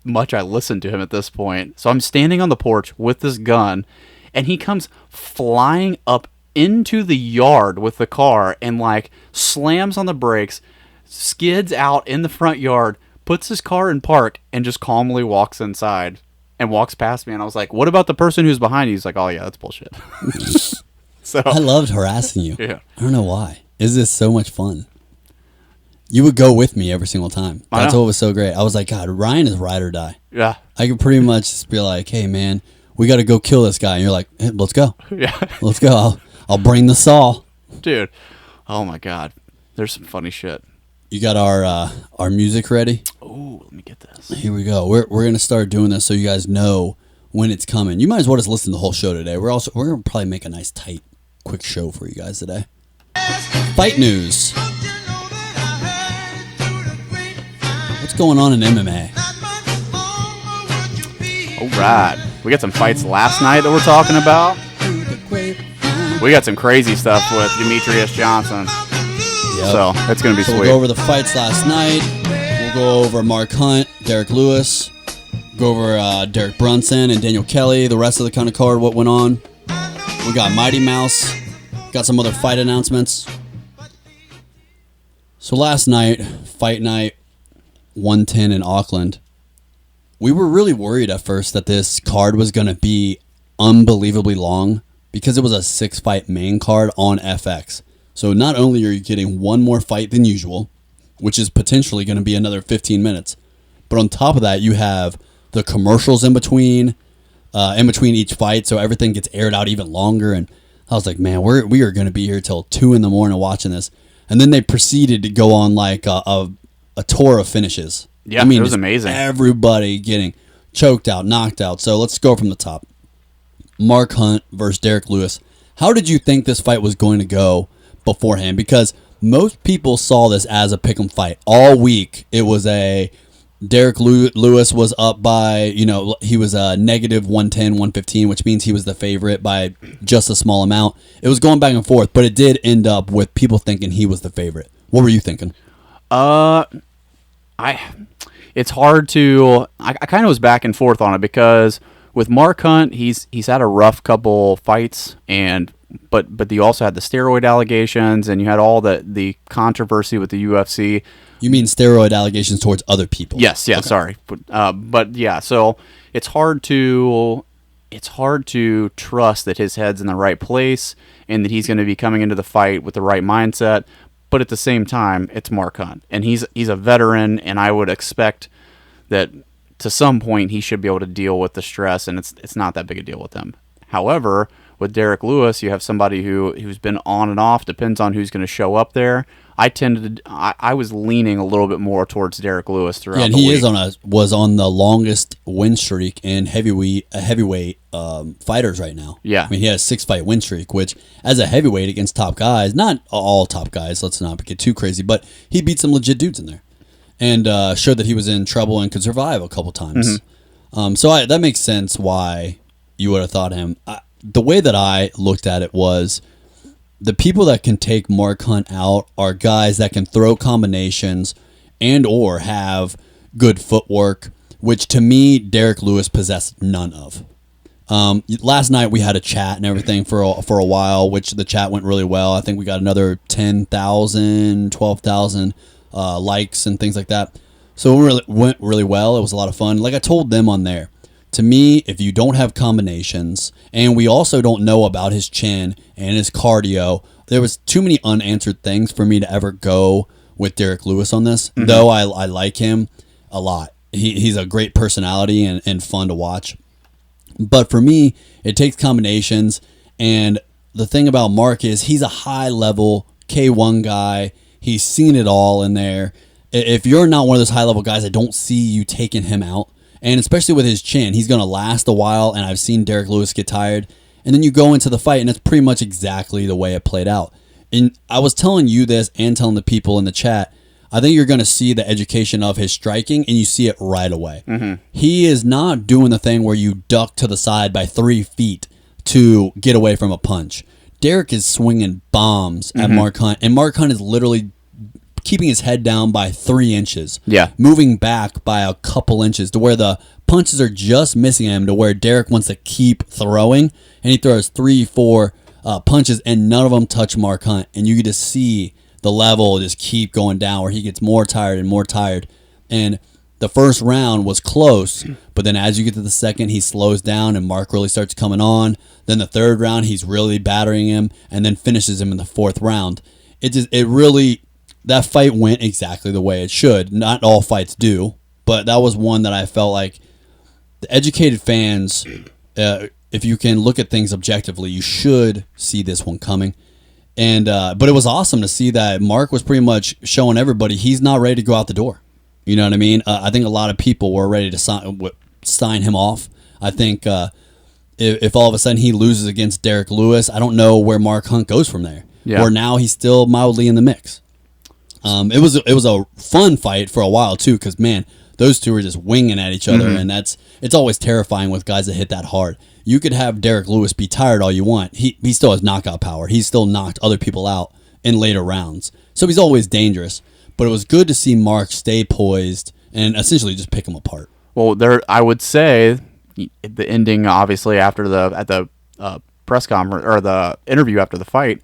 much I listen to him at this point. So I'm standing on the porch with this gun, and he comes flying up into the yard with the car and like slams on the brakes, skids out in the front yard, puts his car in park, and just calmly walks inside and walks past me. And I was like, what about the person who's behind you? He's like, oh yeah, that's bullshit. So
I loved harassing you.
Yeah.
I don't know why. Is this so much fun? You would go with me every single time. That's what was so great. I was like, God, Ryan is ride or die.
Yeah.
I could pretty much just be like, hey man, we got to go kill this guy. And you're like, hey, let's go.
Yeah.
Let's go. I'll bring the saw.
Dude. Oh my God. There's some funny shit.
You got our music ready?
Oh, let me get this.
Here we go. We're gonna start doing this so you guys know when it's coming. You might as well just listen to the whole show today. We're gonna probably make a nice tight, quick show for you guys today. Fight news. What's going on in MMA?
All right. We got some fights last night that we're talking about. We got some crazy stuff with Demetrious Johnson.
Yep.
So it's going to be sweet.
We'll go over the fights last night. We'll go over Mark Hunt, Derrick Lewis. Go over Derek Brunson and Daniel Kelly. The rest of the kind of card, what went on. We got Mighty Mouse. Got some other fight announcements. So last night, fight night 110 in Auckland. We were really worried at first that this card was going to be unbelievably long because it was a 6-fight main card on FX. So not only are you getting one more fight than usual, which is potentially going to be another 15 minutes, but on top of that, you have the commercials in between each fight, so everything gets aired out even longer. And I was like, man, we are going to be here till 2 a.m. watching this. And then they proceeded to go on like a tour of finishes.
Yeah, I mean, it was amazing.
Everybody getting choked out, knocked out. So let's go from the top. Mark Hunt versus Derrick Lewis. How did you think this fight was going to go beforehand? Because most people saw this as a pick'em fight. All week, it was a Derrick Lewis was up by, he was a negative 110, 115, which means he was the favorite by just a small amount. It was going back and forth, but it did end up with people thinking he was the favorite. What were you thinking?
It's hard to. I kind of was back and forth on it because with Mark Hunt, he's had a rough couple fights, but you also had the steroid allegations and you had all the controversy with the UFC.
You mean steroid allegations towards other people?
Yes, yeah, okay. Sorry. But yeah, so it's hard to trust that his head's in the right place and that he's going to be coming into the fight with the right mindset. But at the same time, it's Mark Hunt, and he's a veteran, and I would expect that to some point he should be able to deal with the stress, and it's not that big a deal with him. However, with Derrick Lewis, you have somebody who's been on and off, depends on who's going to show up there. I was leaning a little bit more towards Derrick Lewis throughout the week.
Yeah, and he was on the longest win streak in heavyweight fighters right now.
Yeah.
I mean, he has a 6-fight win streak, which as a heavyweight against top guys, not all top guys, let's not get too crazy, but he beat some legit dudes in there and showed that he was in trouble and could survive a couple times. Mm-hmm. So that makes sense why you would have thought him. The way that I looked at it was the people that can take Mark Hunt out are guys that can throw combinations and or have good footwork, which to me, Derrick Lewis possessed none of. Last night we had a chat and everything for a while, which the chat went really well. I think we got another 10,000, 12,000 likes and things like that. So it went really well. It was a lot of fun. Like I told them on there, to me, if you don't have combinations, and we also don't know about his chin and his cardio, there was too many unanswered things for me to ever go with Derrick Lewis on this, though I like him a lot. He's a great personality and fun to watch. But for me, it takes combinations, and the thing about Mark is he's a high-level K1 guy. He's seen it all in there. If you're not one of those high-level guys, I don't see you taking him out. And especially with his chin, he's going to last a while, and I've seen Derrick Lewis get tired. And then you go into the fight, and it's pretty much exactly the way it played out. And I was telling you this and telling the people in the chat, I think you're going to see the education of his striking, and you see it right away. Mm-hmm. He is not doing the thing where you duck to the side by 3 feet to get away from a punch. Derrick is swinging bombs at Mark Hunt, and Mark Hunt is literally keeping his head down by 3 inches.
Yeah.
Moving back by a couple inches to where the punches are just missing him to where Derrick wants to keep throwing. And he throws 3-4 punches and none of them touch Mark Hunt. And you get to see the level just keep going down where he gets more tired and more tired. And the first round was close, but then as you get to the second, he slows down and Mark really starts coming on. Then the third round, he's really battering him and then finishes him in the fourth round. That fight went exactly the way it should. Not all fights do, but that was one that I felt like the educated fans, if you can look at things objectively, you should see this one coming. And but it was awesome to see that Mark was pretty much showing everybody he's not ready to go out the door. You know what I mean? I think a lot of people were ready to sign him off. I think if all of a sudden he loses against Derrick Lewis, I don't know where Mark Hunt goes from there. Yeah. Or now he's still mildly in the mix. It was a fun fight for a while too, because man, those two were just winging at each other, and it's always terrifying with guys that hit that hard. You could have Derrick Lewis be tired all you want, he still has knockout power. He's still knocked other people out in later rounds, so he's always dangerous. But it was good to see Mark stay poised and essentially just pick him apart.
Well, I would say the ending, obviously after the press conference or the interview after the fight.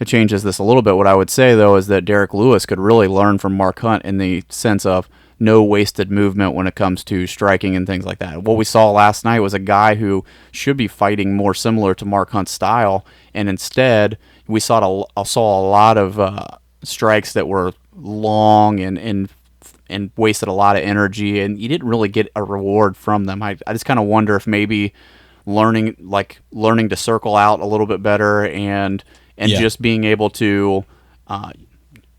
It changes this a little bit. What I would say, though, is that Derrick Lewis could really learn from Mark Hunt in the sense of no wasted movement when it comes to striking and things like that. What we saw last night was a guy who should be fighting more similar to Mark Hunt's style, and instead we saw a lot of strikes that were long and wasted a lot of energy, and you didn't really get a reward from them. I just kind of wonder if maybe learning to circle out a little bit better and just being able to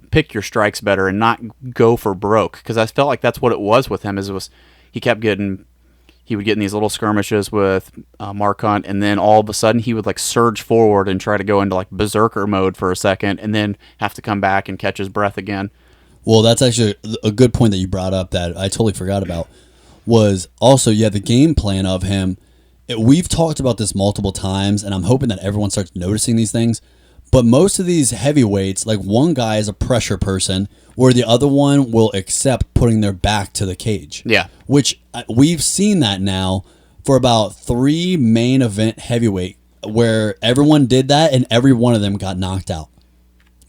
pick your strikes better and not go for broke, because I felt like that's what it was with him. He would get in these little skirmishes with Mark Hunt, and then all of a sudden he would like surge forward and try to go into like berserker mode for a second, and then have to come back and catch his breath again.
Well, that's actually a good point that you brought up that I totally forgot about. Was also the game plan of him. We've talked about this multiple times, and I'm hoping that everyone starts noticing these things. But most of these heavyweights, like one guy is a pressure person, where the other one will accept putting their back to the cage.
Yeah.
Which we've seen that now for about 3 main event heavyweight, where everyone did that and every one of them got knocked out.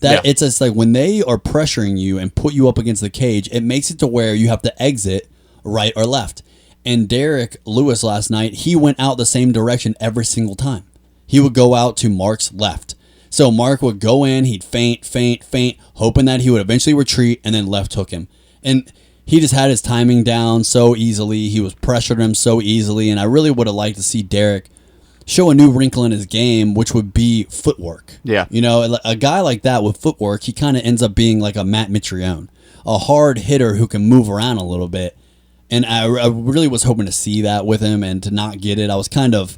That it's just like when they are pressuring you and put you up against the cage, it makes it to where you have to exit right or left. And Derrick Lewis last night, he went out the same direction every single time. He would go out to Mark's left. So Mark would go in, he'd feint, hoping that he would eventually retreat and then left hook him. And he just had his timing down so easily. He was pressuring him so easily. And I really would have liked to see Derrick show a new wrinkle in his game, which would be footwork.
Yeah.
You know, a guy like that with footwork, he kind of ends up being like a Matt Mitrione, a hard hitter who can move around a little bit. And I really was hoping to see that with him, and to not get it, I was kind of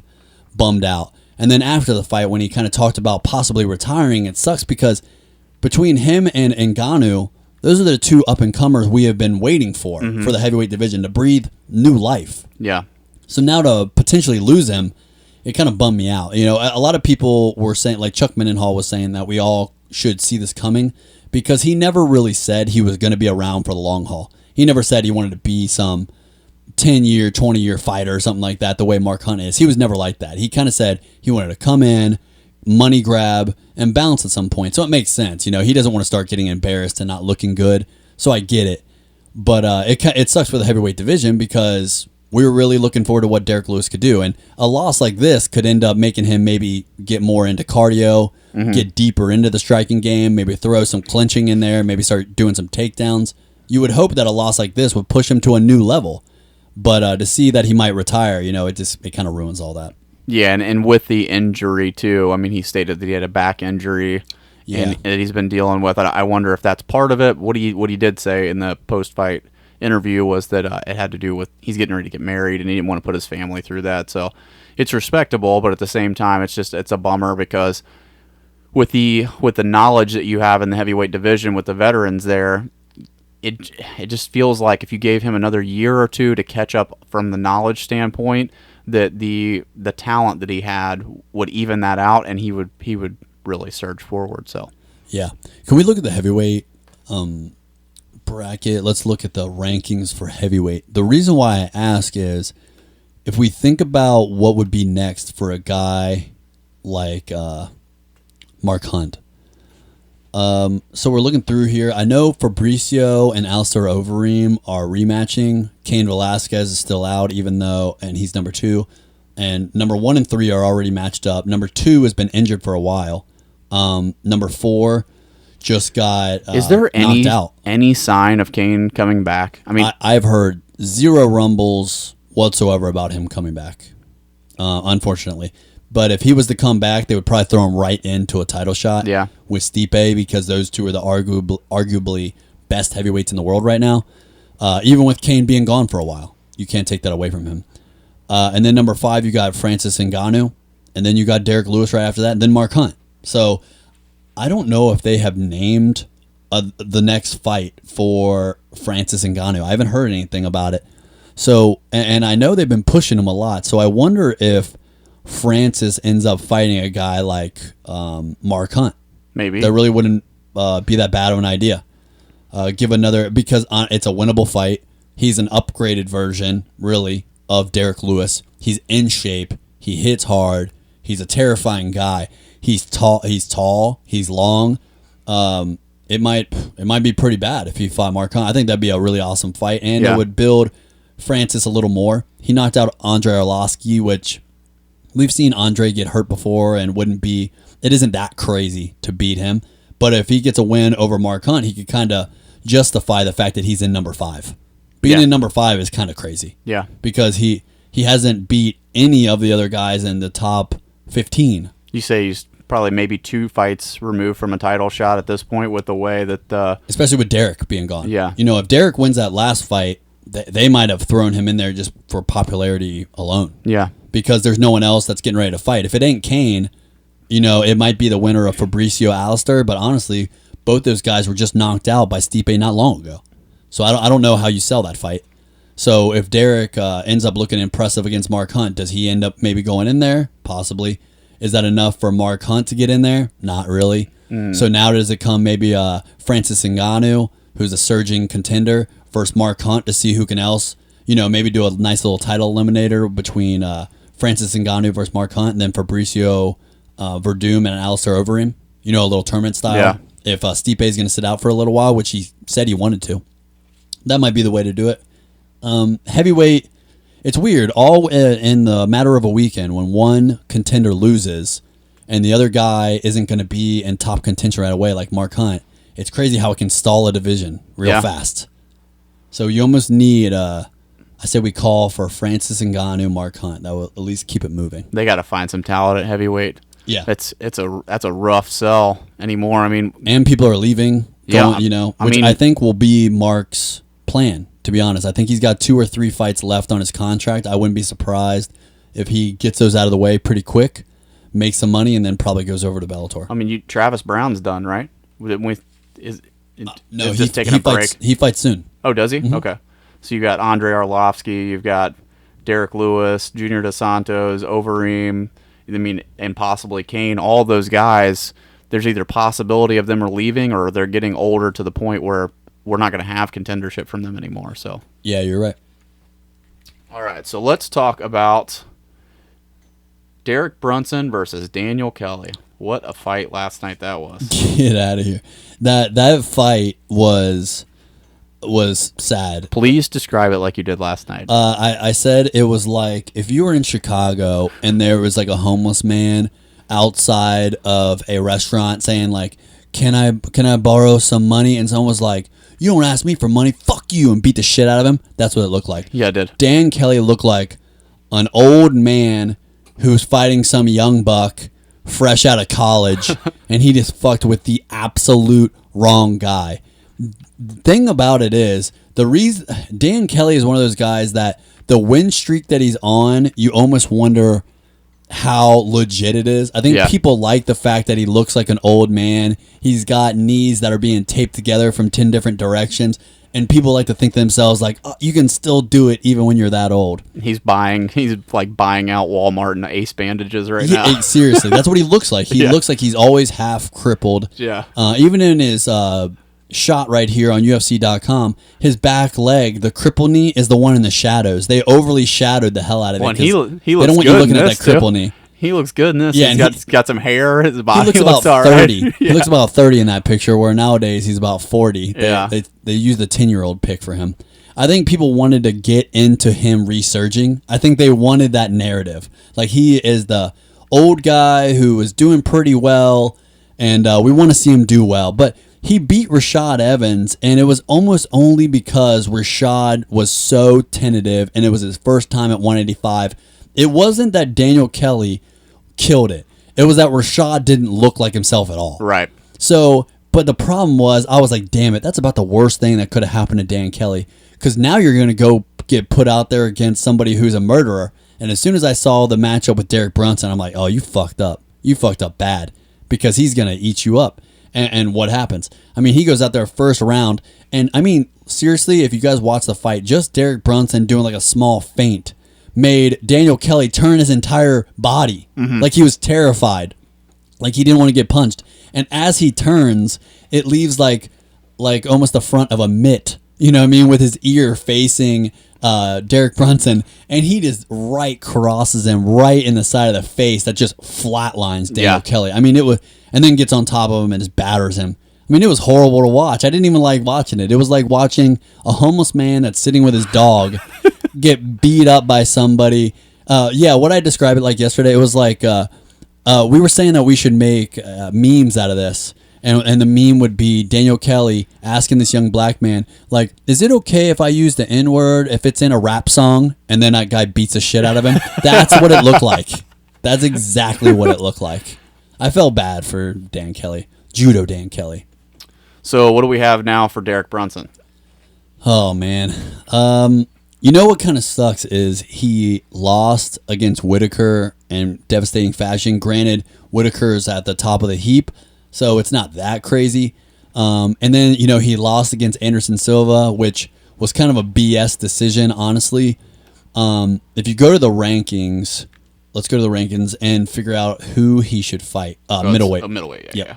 bummed out. And then after the fight, when he kind of talked about possibly retiring, it sucks because between him and Ngannou, those are the two up-and-comers we have been waiting for the heavyweight division to breathe new life.
Yeah.
So now to potentially lose him, it kind of bummed me out. You know, a lot of people were saying, like Chuck Mindenhall was saying, that we all should see this coming because he never really said he was going to be around for the long haul. He never said he wanted to be some 10-year, 20-year fighter or something like that, the way Mark Hunt is. He was never like that. He kind of said he wanted to come in, money grab, and bounce at some point. So it makes sense. You know, he doesn't want to start getting embarrassed and not looking good. So I get it. But it sucks for the heavyweight division because we were really looking forward to what Derrick Lewis could do. And a loss like this could end up making him maybe get more into cardio, get deeper into the striking game, maybe throw some clinching in there, maybe start doing some takedowns. You would hope that a loss like this would push him to a new level. But to see that he might retire, you know, it kind of ruins all that.
Yeah, and with the injury, too, I mean, he stated that he had a back injury and that he's been dealing with. I wonder if that's part of it. What he did say in the post-fight interview was that it had to do with he's getting ready to get married and he didn't want to put his family through that. So it's respectable, but at the same time, it's a bummer because with the knowledge that you have in the heavyweight division with the veterans there, it just feels like if you gave him another year or two to catch up from the knowledge standpoint, that the talent that he had would even that out, and he would really surge forward. So
yeah, can we look at the heavyweight bracket? Let's look at the rankings for heavyweight. The reason why I ask is if we think about what would be next for a guy like Mark Hunt. So we're looking through here. I know Fabricio and Alistair Overeem are rematching. Cain Velasquez is still out, and he's number 2. And number 1 and 3 are already matched up. Number 2 has been injured for a while. Number 4 just got
is there
knocked out.
Any sign of Cain coming back? I mean,
I've heard 0 rumbles whatsoever about him coming back, unfortunately. But if he was to come back, they would probably throw him right into a title shot with Stipe because those two are the arguably best heavyweights in the world right now. Even with Cain being gone for a while, you can't take that away from him. And then number 5, you got Francis Ngannou. And then you got Derrick Lewis right after that. And then Mark Hunt. So I don't know if they have named the next fight for Francis Ngannou. I haven't heard anything about it. So, and I know they've been pushing him a lot. So I wonder if Francis ends up fighting a guy like Mark Hunt.
Maybe.
That really wouldn't be that bad of an idea. Give another, because it's a winnable fight. He's an upgraded version, really, of Derrick Lewis. He's in shape. He hits hard. He's a terrifying guy. He's tall. He's long. It might be pretty bad if he fought Mark Hunt. I think that'd be a really awesome fight, and it would build Francis a little more. He knocked out Andre Arlovski, which we've seen Andre get hurt before, and it isn't that crazy to beat him. But if he gets a win over Mark Hunt, he could kind of justify the fact that he's in number 5. Being in number 5 is kind of crazy.
Yeah.
Because he hasn't beat any of the other guys in the top 15.
You say he's probably maybe 2 fights removed from a title shot at this point with the way that...
Especially with Derrick being gone.
Yeah.
You know, if Derrick wins that last fight, they might have thrown him in there just for popularity alone.
Yeah.
Because there's no one else that's getting ready to fight. If it ain't Cain, you know, it might be the winner of Fabricio Alistair, but honestly, both those guys were just knocked out by Stipe not long ago. So I don't know how you sell that fight. So if Derrick ends up looking impressive against Mark Hunt, does he end up maybe going in there? Possibly. Is that enough for Mark Hunt to get in there? Not really. So now does it come maybe Francis Ngannou, who's a surging contender, versus Mark Hunt to see who can else, you know, maybe do a nice little title eliminator between Francis Ngannou versus Mark Hunt, and then Fabricio Verdum and Alistair Overeem, you know, a little tournament style.
Yeah.
Stipe is going to sit out for a little while, which he said he wanted to. That might be the way to do it. Heavyweight, it's weird. All in the matter of a weekend, when one contender loses and the other guy isn't going to be in top contention right away, like Mark Hunt, it's crazy how it can stall a division real fast. So you almost need, I say we call for Francis Ngannou, Mark Hunt. That will at least keep it moving.
They got to find some talent at heavyweight.
Yeah,
that's a rough sell anymore. I mean,
and people are leaving. Which I think will be Mark's plan. To be honest, I think he's got 2 or 3 fights left on his contract. I wouldn't be surprised if he gets those out of the way pretty quick, makes some money, and then probably goes over to Bellator.
I mean, Travis Brown's done, right?
No,
he's
taking a break. He fights soon.
Oh, does he? Mm-hmm. Okay. So you got Andre Arlovsky, you've got Derrick Lewis, Junior Dos Santos, Overeem, and possibly Kane. All those guys, there's either possibility of them are leaving or they're getting older to the point where we're not going to have contendership from them anymore. So
yeah, you're right.
All right, so let's talk about Derrick Brunson versus Daniel Kelly. What a fight last night that was.
Get out of here. That fight was sad.
Please describe it like you did last night.
I said it was like if you were in Chicago and there was like a homeless man outside of a restaurant saying like, can I borrow some money? And someone was like, you don't ask me for money, fuck you, and beat the shit out of him. That's what it looked like.
Yeah, it did.
Dan Kelly looked like an old man who's fighting some young buck fresh out of college, and he just fucked with the absolute wrong guy. Thing about it is, the reason Dan Kelly is one of those guys that the win streak that he's on, you almost wonder how legit it is. I think people like the fact that he looks like an old man. He's got knees that are being taped together from 10 different directions, and people like to think to themselves like, oh, you can still do it even when you're that old.
He's like buying out Walmart and Ace bandages right now.
Seriously, that's what he looks like. He looks like he's always half crippled.
Yeah.
Even in his shot right here on UFC.com, his back leg, the cripple knee, is the one in the shadows. They overly shadowed the hell out of it.
He looks
they don't want
good
you looking at that cripple
too.
knee.
He looks good in this.
Yeah,
He's got some hair. His body
he looks about 30.
Right.
He looks about 30 in that picture, where nowadays he's about 40. They used the 10-year-old pick for him. I think people wanted to get into him resurging. I think they wanted that narrative. Like, he is the old guy who is doing pretty well, and we want to see him do well. But he beat Rashad Evans, and it was almost only because Rashad was so tentative, and it was his first time at 185. It wasn't that Daniel Kelly killed it. It was that Rashad didn't look like himself at all.
Right.
So, but the problem was, I was like, damn it, that's about the worst thing that could have happened to Dan Kelly. Because now you're going to go get put out there against somebody who's a murderer. And as soon as I saw the matchup with Derrick Brunson, I'm like, oh, you fucked up. You fucked up bad. Because he's going to eat you up. And what happens? I mean, he goes out there first round. And I mean, seriously, if you guys watch the fight, just Derrick Brunson doing like a small feint made Daniel Kelly turn his entire body. Mm-hmm. Like he was terrified. Like he didn't want to get punched. And as he turns, it leaves like almost the front of a mitt. You know what I mean? With his ear facing Derrick Brunson. And he just right crosses him right in the side of the face that just flatlines Daniel Kelly. I mean, it was... And then gets on top of him and just batters him. I mean, it was horrible to watch. I didn't even like watching it. It was like watching a homeless man that's sitting with his dog get beat up by somebody. What I described it like yesterday, it was like we were saying that we should make memes out of this. And the meme would be Daniel Kelly asking this young black man, like, is it okay if I use the N-word if it's in a rap song? And then that guy beats the shit out of him. That's what it looked like. That's exactly what it looked like. I felt bad for Dan Kelly. Judo Dan Kelly.
So what do we have now for Derrick Brunson?
Oh, man. You know what kind of sucks is he lost against Whitaker in devastating fashion. Granted, Whitaker's at the top of the heap, so it's not that crazy. And then, you know, he lost against Anderson Silva, which was kind of a BS decision, honestly. If you go to the rankings... Let's go to the rankings and figure out who he should fight. Middleweight.
Middleweight,
yeah.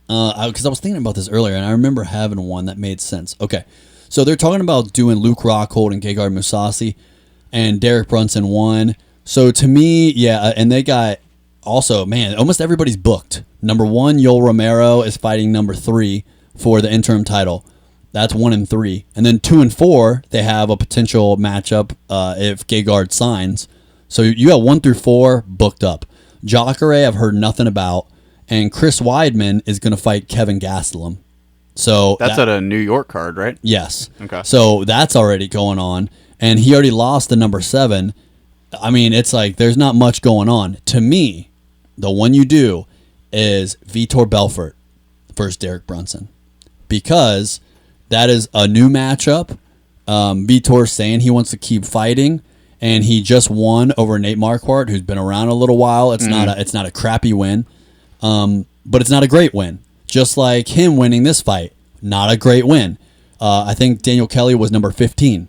Because I was thinking about this earlier, and I remember having one that made sense. Okay, so they're talking about doing Luke Rockhold and Gegard Mousasi, and Derrick Brunson won. So to me, and they got also, man, almost everybody's booked. Number 1, Yoel Romero is fighting number 3 for the interim title. That's 1 and 3. And then 2 and 4, they have a potential matchup if Gegard signs. So you got 1 through 4 booked up. Jacare, I've heard nothing about. And Chris Weidman is going to fight Kevin Gastelum. So
that's at a New York card, right?
Yes.
Okay.
So that's already going on. And he already lost the number 7. I mean, it's like there's not much going on. To me, the one you do is Vitor Belfort versus Derrick Brunson. Because that is a new matchup. Vitor's saying he wants to keep fighting. And he just won over Nate Marquardt, who's been around a little while. It's not a crappy win. But it's not a great win. Just like him winning this fight, not a great win. I think Daniel Kelly was number 15.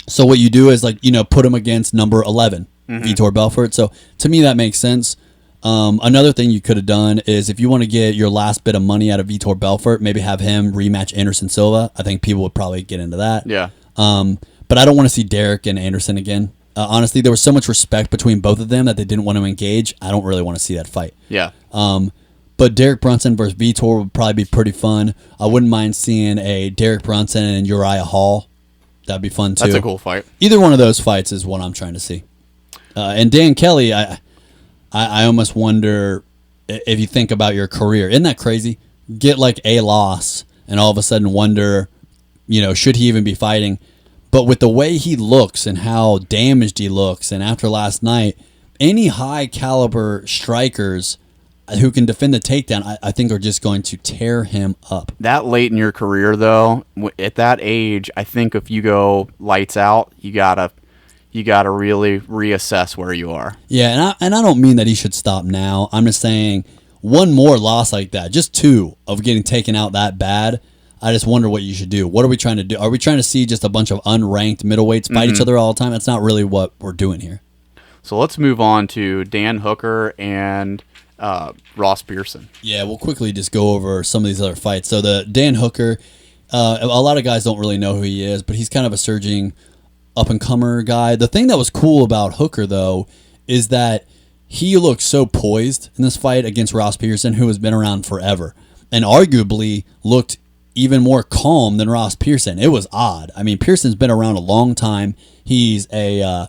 So what you do is put him against number 11, Vitor Belfort. So to me that makes sense. Another thing you could have done is if you want to get your last bit of money out of Vitor Belfort, maybe have him rematch Anderson Silva. I think people would probably get into that.
Yeah.
But I don't want to see Derrick and Anderson again. Honestly, there was so much respect between both of them that they didn't want to engage. I don't really want to see that fight.
Yeah.
But Derrick Brunson versus Vitor would probably be pretty fun. I wouldn't mind seeing a Derrick Brunson and Uriah Hall. That'd be fun too.
That's a cool fight.
Either one of those fights is what I'm trying to see. And Dan Kelly, I almost wonder if you think about your career. Isn't that crazy? Get like a loss and all of a sudden wonder, should he even be fighting? But with the way he looks and how damaged he looks, and after last night, any high caliber strikers who can defend the takedown, I think are just going to tear him up.
That late in your career, though, at that age, I think if you go lights out, you gotta really reassess where you are.
Yeah, and I don't mean that he should stop now. I'm just saying one more loss like that, just 2 of getting taken out that bad. I just wonder what you should do. What are we trying to do? Are we trying to see just a bunch of unranked middleweights fight each other all the time? That's not really what we're doing here.
So let's move on to Dan Hooker and Ross Pearson.
Yeah, we'll quickly just go over some of these other fights. So the Dan Hooker, a lot of guys don't really know who he is, but he's kind of a surging up-and-comer guy. The thing that was cool about Hooker, though, is that he looked so poised in this fight against Ross Pearson, who has been around forever, and arguably looked even more calm than Ross Pearson. It was odd. I mean, Pearson's been around a long time. He's an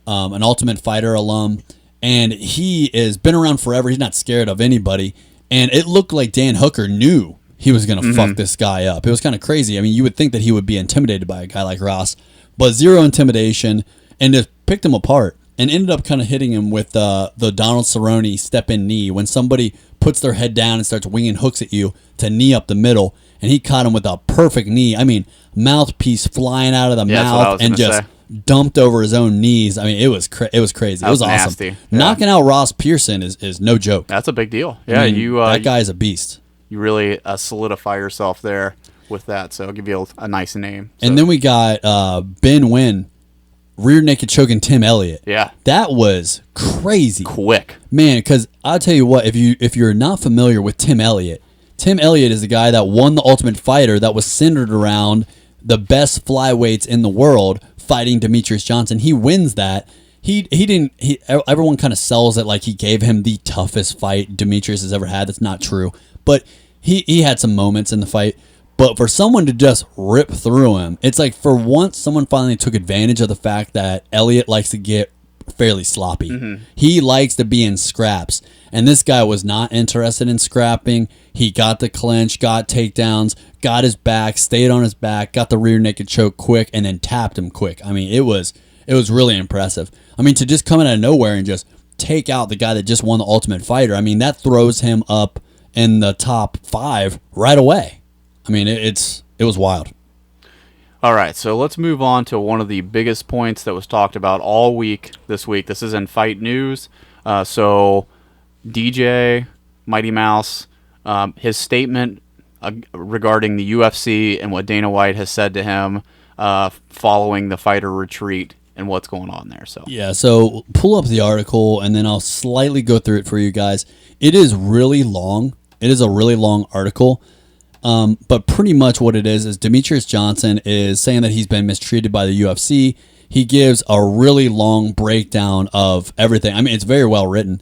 Ultimate Fighter alum, and he has been around forever. He's not scared of anybody, and it looked like Dan Hooker knew he was going to fuck this guy up. It was kind of crazy. I mean, you would think that he would be intimidated by a guy like Ross, but zero intimidation, and just picked him apart and ended up kind of hitting him with the Donald Cerrone step-in knee when somebody puts their head down and starts winging hooks at you to knee up the middle, and he caught him with a perfect knee. I mean, mouthpiece flying out of the mouth and just dumped over his own knees. I mean, it was crazy. It was awesome.
Nasty. Yeah.
Knocking out Ross Pearson is no joke.
That's a big deal. Yeah,
I mean, that guy is a beast.
You really solidify yourself there with that, so I'll give you a nice name. So.
And then we got Ben Nguyen, rear naked choking Tim Elliot.
Yeah.
That was crazy.
Quick.
Man, because I'll tell you what, if you're not familiar with Tim Elliot is the guy that won the Ultimate Fighter that was centered around the best flyweights in the world fighting Demetrious Johnson. He wins that. Everyone kind of sells it like he gave him the toughest fight Demetrious has ever had. That's not true. But he had some moments in the fight. But for someone to just rip through him, it's like for once someone finally took advantage of the fact that Elliot likes to get fairly sloppy. Mm-hmm. He likes to be in scraps. And this guy was not interested in scrapping. He got the clinch, got takedowns, got his back, stayed on his back, got the rear naked choke quick, and then tapped him quick. I mean, it was really impressive. I mean, to just come out of nowhere and just take out the guy that just won the Ultimate Fighter, I mean, that throws him up in the top 5 right away. I mean, it was wild.
All right, so let's move on to one of the biggest points that was talked about all week this week. This is in Fight News. So DJ, Mighty Mouse, his statement regarding the UFC and what Dana White has said to him following the fighter retreat and what's going on there. So
pull up the article, and then I'll slightly go through it for you guys. It is really long. It is a really long article. But pretty much what it is Demetrious Johnson is saying that he's been mistreated by the UFC. He gives a really long breakdown of everything. I mean, it's very well written.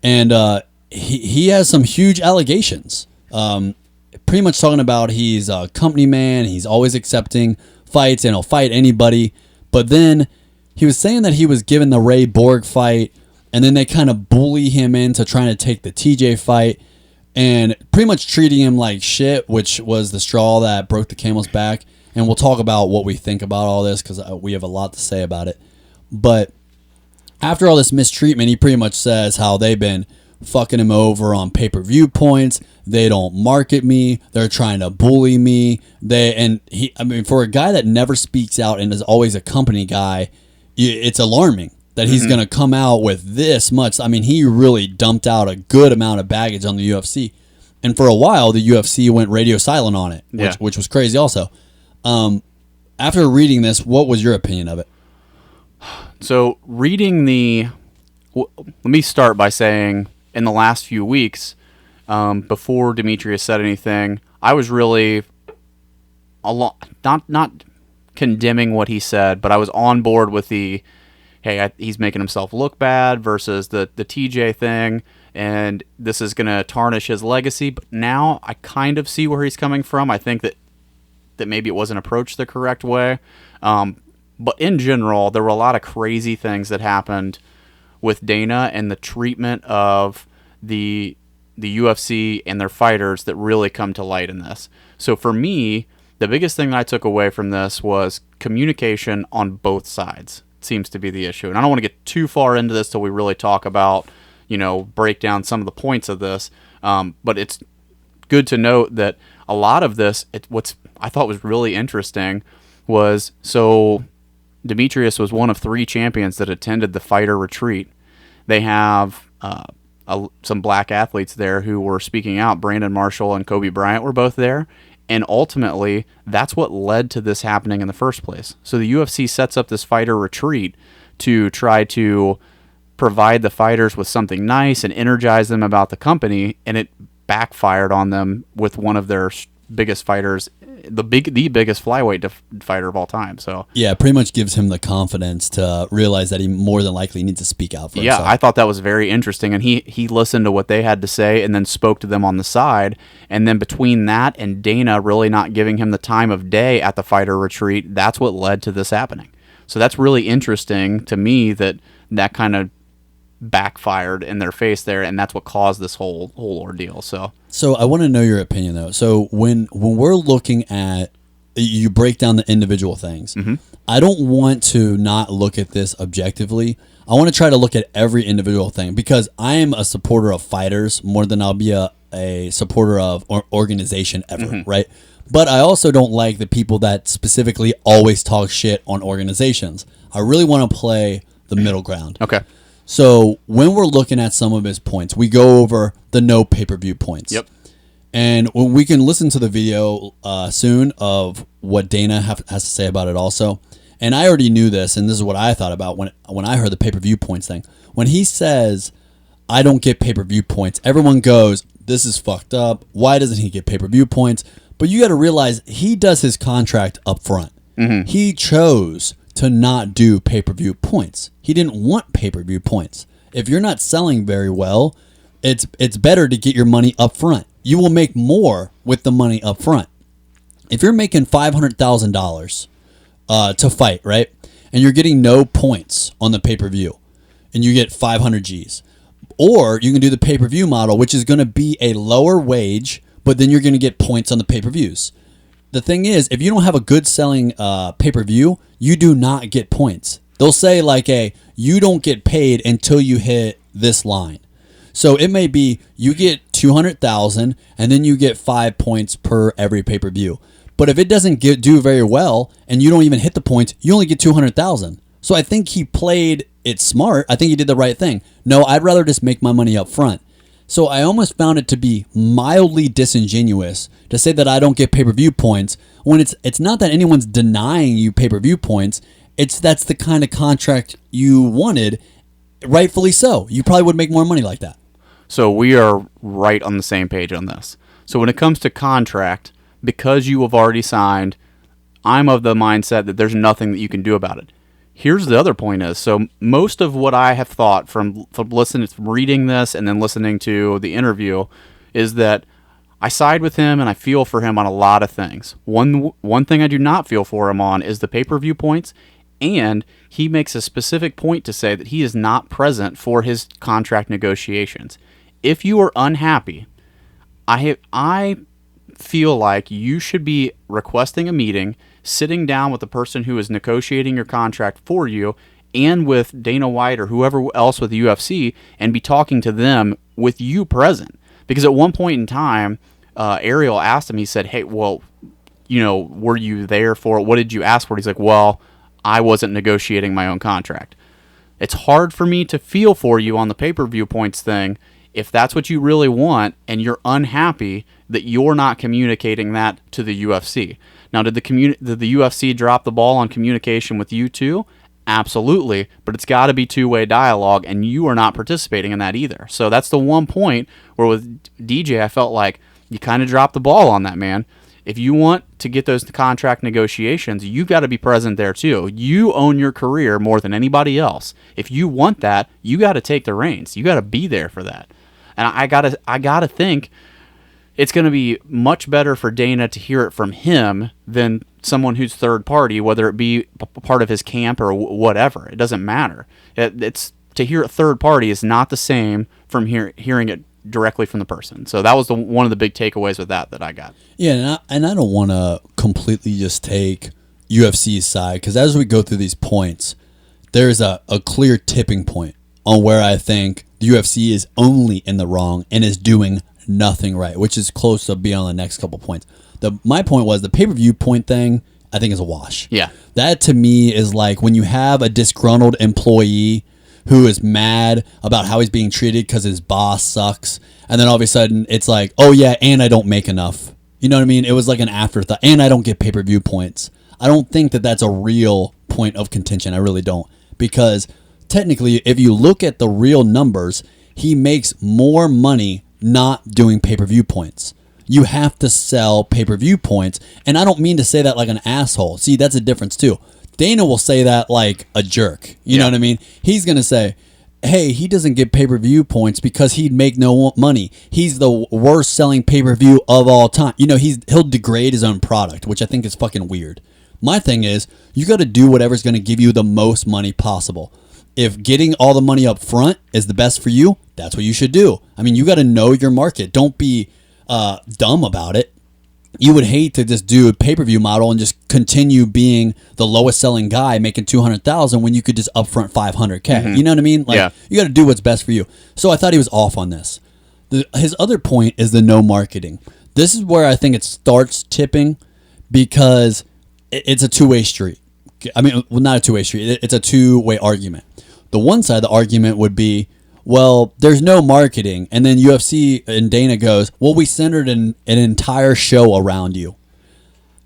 and he has some huge allegations. Pretty much talking about he's a company man, he's always accepting fights, and he'll fight anybody. But then he was saying that he was given the Ray Borg fight, and then they kind of bully him into trying to take the TJ fight, and pretty much treating him like shit, which was the straw that broke the camel's back. And we'll talk about what we think about all this, because we have a lot to say about it. But after all this mistreatment, he pretty much says how they've been fucking him over on pay-per-view points. They don't market me. They're trying to bully me. For a guy that never speaks out and is always a company guy, it's alarming that he's going to come out with this much. I mean, he really dumped out a good amount of baggage on the UFC. And for a while, the UFC went radio silent on it, which was crazy also. After reading this, what was your opinion of it?
So let me start by saying, in the last few weeks, before Demetrious said anything, I was really not condemning what he said, but I was on board with the, hey, he's making himself look bad versus the TJ thing, and this is going to tarnish his legacy. But now I kind of see where he's coming from. I think that maybe it wasn't approached the correct way. But in general, there were a lot of crazy things that happened with Dana and the treatment of the UFC and their fighters that really come to light in this. So for me, the biggest thing that I took away from this was communication on both sides seems to be the issue. And I don't want to get too far into this till we really talk about, break down some of the points of this. But it's good to note that a lot of this, what's I thought was really interesting was, so Demetrious was one of 3 champions that attended the fighter retreat. They have some black athletes there who were speaking out. Brandon Marshall and Kobe Bryant were both there. And ultimately, that's what led to this happening in the first place. So the UFC sets up this fighter retreat to try to provide the fighters with something nice and energize them about the company, and it backfired on them with one of their biggest fighters, the biggest flyweight fighter of all time. So
yeah, it pretty much gives him the confidence to realize that he more than likely needs to speak out for himself.
Yeah, I thought that was very interesting, and he listened to what they had to say and then spoke to them on the side. And then between that and Dana really not giving him the time of day at the fighter retreat, that's what led to this happening. So that's really interesting to me that kind of backfired in their face there, and that's what caused this whole ordeal. So
I want to know your opinion though. So when we're looking at, you break down the individual things, I don't want to not look at this objectively. I want to try to look at every individual thing, because I am a supporter of fighters more than I'll be a supporter of organization ever, right? But I also don't like the people that specifically always talk shit on organizations. I really want to play the middle ground.
Okay.
So when we're looking at some of his points, we go over the no pay-per-view points.
Yep.
And when we can listen to the video soon of what Dana has to say about it also. And I already knew this, and this is what I thought about when I heard the pay-per-view points thing. When he says, I don't get pay-per-view points, everyone goes, this is fucked up. Why doesn't he get pay-per-view points? But you got to realize he does his contract up front. He chose to not do pay-per-view points. He didn't want pay-per-view points. If you're not selling very well, it's better to get your money up front. You will make more with the money up front. If you're making $500,000 to fight, right, and you're getting no points on the pay-per-view, and you get 500 G's, or you can do the pay-per-view model, which is going to be a lower wage, but then you're going to get points on the pay-per-views. The thing is, if you don't have a good selling pay-per-view, you do not get points. They'll say like you don't get paid until you hit this line. So it may be you get 200,000 and then you get 5 points per every pay-per-view. But if it doesn't do very well and you don't even hit the points, you only get 200,000. So I think he played it smart. I think he did the right thing. No, I'd rather just make my money up front. So I almost found it to be mildly disingenuous to say that I don't get pay-per-view points when it's not that anyone's denying you pay-per-view points. That's the kind of contract you wanted, rightfully so. You probably would make more money like that.
So we are right on the same page on this. So when it comes to contract, because you have already signed, I'm of the mindset that there's nothing that you can do about it. here's the other point is, so most of what I have thought from listening, from reading this and then listening to the interview, is that I side with him and I feel for him on a lot of things. One thing I do not feel for him on is the pay-per-view points, and he makes a specific point to say that he is not present for his contract negotiations. If you are unhappy, I feel like you should be requesting a meeting, sitting down with the person who is negotiating your contract for you and with Dana White or whoever else with the UFC, and be talking to them with you present. Because at one point in time, Ariel asked him, he said, hey, well, were you there for it? What did you ask for? He's like, well, I wasn't negotiating my own contract. It's hard for me to feel for you on the pay-per-view points thing if that's what you really want and you're unhappy that you're not communicating that to the UFC. Now, did the UFC drop the ball on communication with you too? Absolutely, but it's got to be two-way dialogue, and you are not participating in that either. So that's the one point where with DJ, I felt like you kind of dropped the ball on that, man. If you want to get those contract negotiations, you've got to be present there too. You own your career more than anybody else. If you want that, you got to take the reins. You got to be there for that. And I gotta think it's going to be much better for Dana to hear it from him than someone who's third party, whether it be part of his camp or whatever. It doesn't matter. It's to hear it third party is not the same from hearing it directly from the person. So that was one of the big takeaways with that I got.
Yeah, and I don't want to completely just take UFC's side, because as we go through these points, there's a clear tipping point on where I think the UFC is only in the wrong and is doing nothing right, which is close to being on the next couple points. My point was the pay-per-view point thing, I think, is a wash.
Yeah.
That to me is like when you have a disgruntled employee who is mad about how he's being treated because his boss sucks, and then all of a sudden it's like, oh yeah, and I don't make enough. You know what I mean? It was like an afterthought, and I don't get pay-per-view points. I don't think that that's a real point of contention. I really don't. Because technically, if you look at the real numbers, he makes more money not doing pay-per-view points. You have to sell pay-per-view points, and I don't mean to say that like an asshole. See, that's a difference too. Dana will say that like a jerk. You know what I mean? He's going to say, hey, he doesn't get pay-per-view points because he'd make no money. He's the worst selling pay-per-view of all time. He'll degrade his own product, which I think is fucking weird. My thing is, you got to do whatever's going to give you the most money possible. If getting all the money up front is the best for you, that's what you should do. I mean, you got to know your market. Don't be dumb about it. You would hate to just do a pay-per-view model and just continue being the lowest selling guy making $200,000 when you could just upfront $500K.
Mm-hmm.
You know what I mean? Like, you got to do what's best for you. So I thought he was off on this. His other point is the no marketing. This is where I think it starts tipping, because it's a two-way street. I mean, well, not a two-way street. It's a two-way argument. The one side of the argument would be, well, there's no marketing. And then UFC and Dana goes, well, we centered an entire show around you.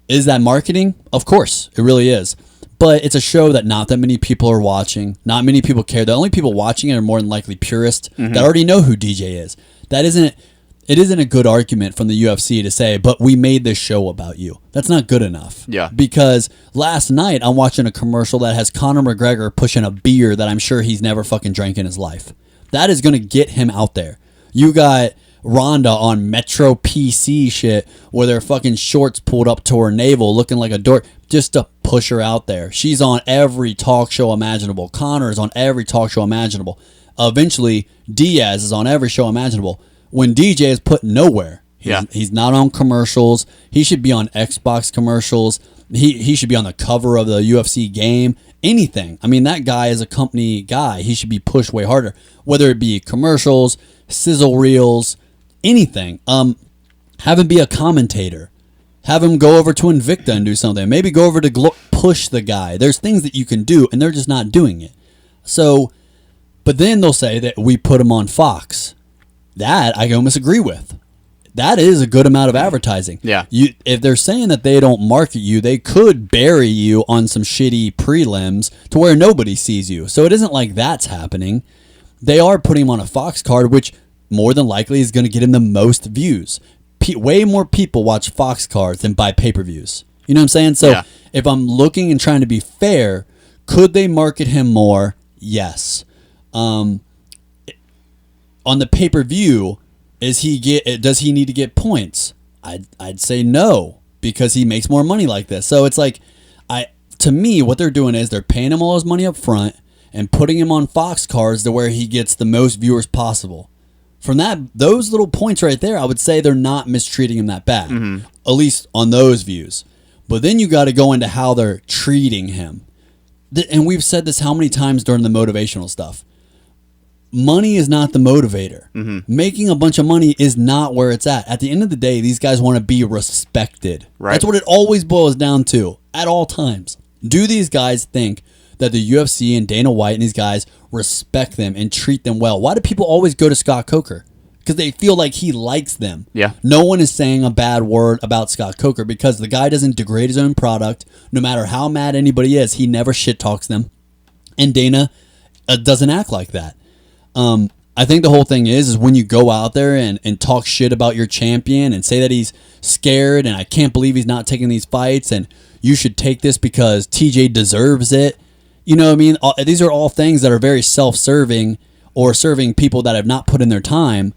Is that marketing? Of course, it really is. But it's a show that not that many people are watching. Not many people care. The only people watching it are more than likely purists that already know who DJ is. It isn't a good argument from the UFC to say, but we made this show about you. That's not good enough.
Yeah.
Because last night I'm watching a commercial that has Conor McGregor pushing a beer that I'm sure he's never fucking drank in his life. That is going to get him out there. You got Rhonda on Metro PC shit where their fucking shorts pulled up to her navel looking like a dork just to push her out there. She's on every talk show imaginable. Conor is on every talk show imaginable. Eventually, Diaz is on every show imaginable. When DJ is put nowhere, he's not on commercials. He should be on Xbox commercials. He should be on the cover of the UFC game. Anything. I mean, that guy is a company guy. He should be pushed way harder. Whether it be commercials, sizzle reels, anything. Have him be a commentator. Have him go over to Invicta and do something. Maybe go over to push the guy. There's things that you can do, and they're just not doing it. So, but then they'll say that we put him on Fox. That I almost agree with. That is a good amount of advertising.
Yeah.
If they're saying that they don't market you, they could bury you on some shitty prelims to where nobody sees you. So it isn't like that's happening. They are putting him on a Fox card, which more than likely is going to get him the most views. Way more people watch Fox cards than buy pay-per-views. You know what I'm saying? So if I'm looking and trying to be fair, Could they market him more? Yes. On the pay-per-view, does he need to get points? I'd say no, because he makes more money like this. So it's like, to me, what they're doing is they're paying him all his money up front and putting him on Fox cards to where he gets the most viewers possible. From those little points right there, I would say they're not mistreating him that bad, at least on those views. But then you got to go into how they're treating him. And we've said this how many times during the motivational stuff. Money is not the motivator. Making a bunch of money is not where it's at. At the end of the day, these guys want to be respected.
Right.
That's what it always boils down to at all times. Do these guys think that the UFC and Dana White and these guys respect them and treat them well? Why do people always go to Scott Coker? Because they feel like he likes them.
Yeah.
No one is saying a bad word about Scott Coker because the guy doesn't degrade his own product. No matter how mad anybody is, he never shit talks them. And Dana doesn't act like that. I think the whole thing is when you go out there and talk shit about your champion and say that he's scared and I can't believe he's not taking these fights and you should take this because TJ deserves it. You know what I mean? These are all things that are very self-serving or serving people that have not put in their time.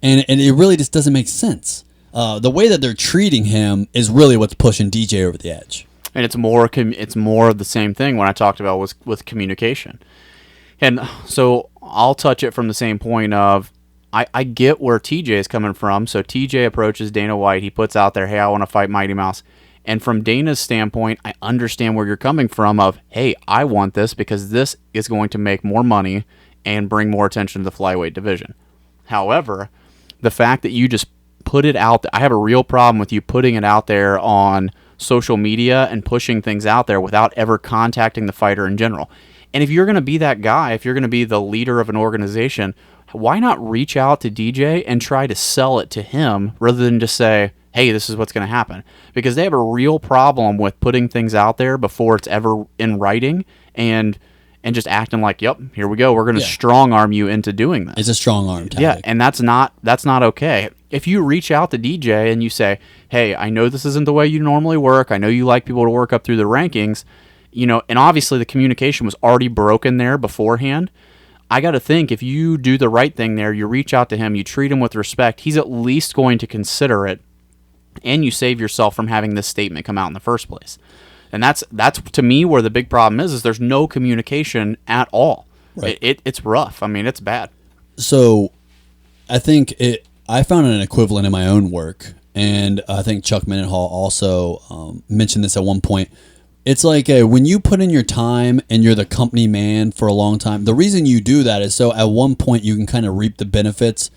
And it really just doesn't make sense. The way that they're treating him is really what's pushing DJ over the edge.
And it's more of the same thing when I talked about with communication. And so I'll touch it from the same point of I get where TJ is coming from. So TJ approaches Dana White. He puts out there, hey, I want to fight Mighty Mouse. And from Dana's standpoint, I understand where you're coming from of, hey, I want this because this is going to make more money and bring more attention to the flyweight division. However, the fact that you just put it out there, I have a real problem with you putting it out there on social media and pushing things out there without ever contacting the fighter in general. And if you're going to be that guy, if you're going to be the leader of an organization, why not reach out to DJ and try to sell it to him rather than just say, hey, this is what's going to happen? Because they have a real problem with putting things out there before it's ever in writing and just acting like, yep, here we go. We're going to strong arm you into doing this.
It's a strong arm tactic.
Yeah, and that's not okay. If you reach out to DJ and you say, hey, I know this isn't the way you normally work. I know you like people to work up through the rankings, and obviously the communication was already broken there beforehand. I got to think if you do the right thing there, you reach out to him, you treat him with respect, he's at least going to consider it, and you save yourself from having this statement come out in the first place. And that's to me where the big problem is there's no communication at all. Right. It's rough. I mean, it's bad.
So I think I found an equivalent in my own work, and I think Chuck Mendenhall also mentioned this at one point. It's like when you put in your time and you're the company man for a long time, the reason you do that is so at one point you can kind of reap the benefits,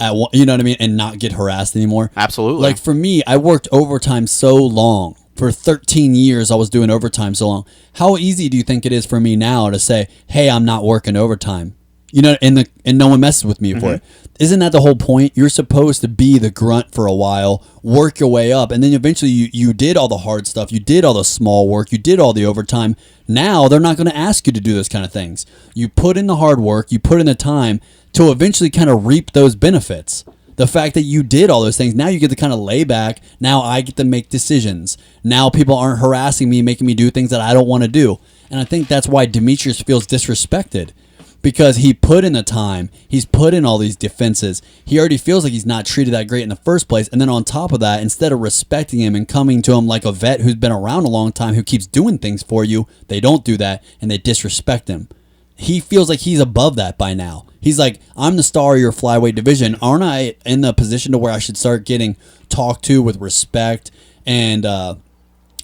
you know what I mean, and not get harassed anymore.
Absolutely.
Like for me, I worked overtime so long. For 13 years, I was doing overtime so long. How easy do you think it is for me now to say, hey, I'm not working overtime? And no one messes with me for it. Isn't that the whole point? You're supposed to be the grunt for a while, work your way up, and then eventually you did all the hard stuff. You did all the small work. You did all the overtime. Now they're not going to ask you to do those kind of things. You put in the hard work. You put in the time to eventually kind of reap those benefits. The fact that you did all those things, now you get to kind of lay back. Now I get to make decisions. Now people aren't harassing me, making me do things that I don't want to do. And I think that's why Demetrious feels disrespected. Because he put in the time, he's put in all these defenses. He already feels like he's not treated that great in the first place. And then on top of that, instead of respecting him and coming to him like a vet who's been around a long time, who keeps doing things for you, they don't do that and they disrespect him. He feels like he's above that by now. He's like, I'm the star of your flyweight division. Aren't I in the position to where I should start getting talked to with respect and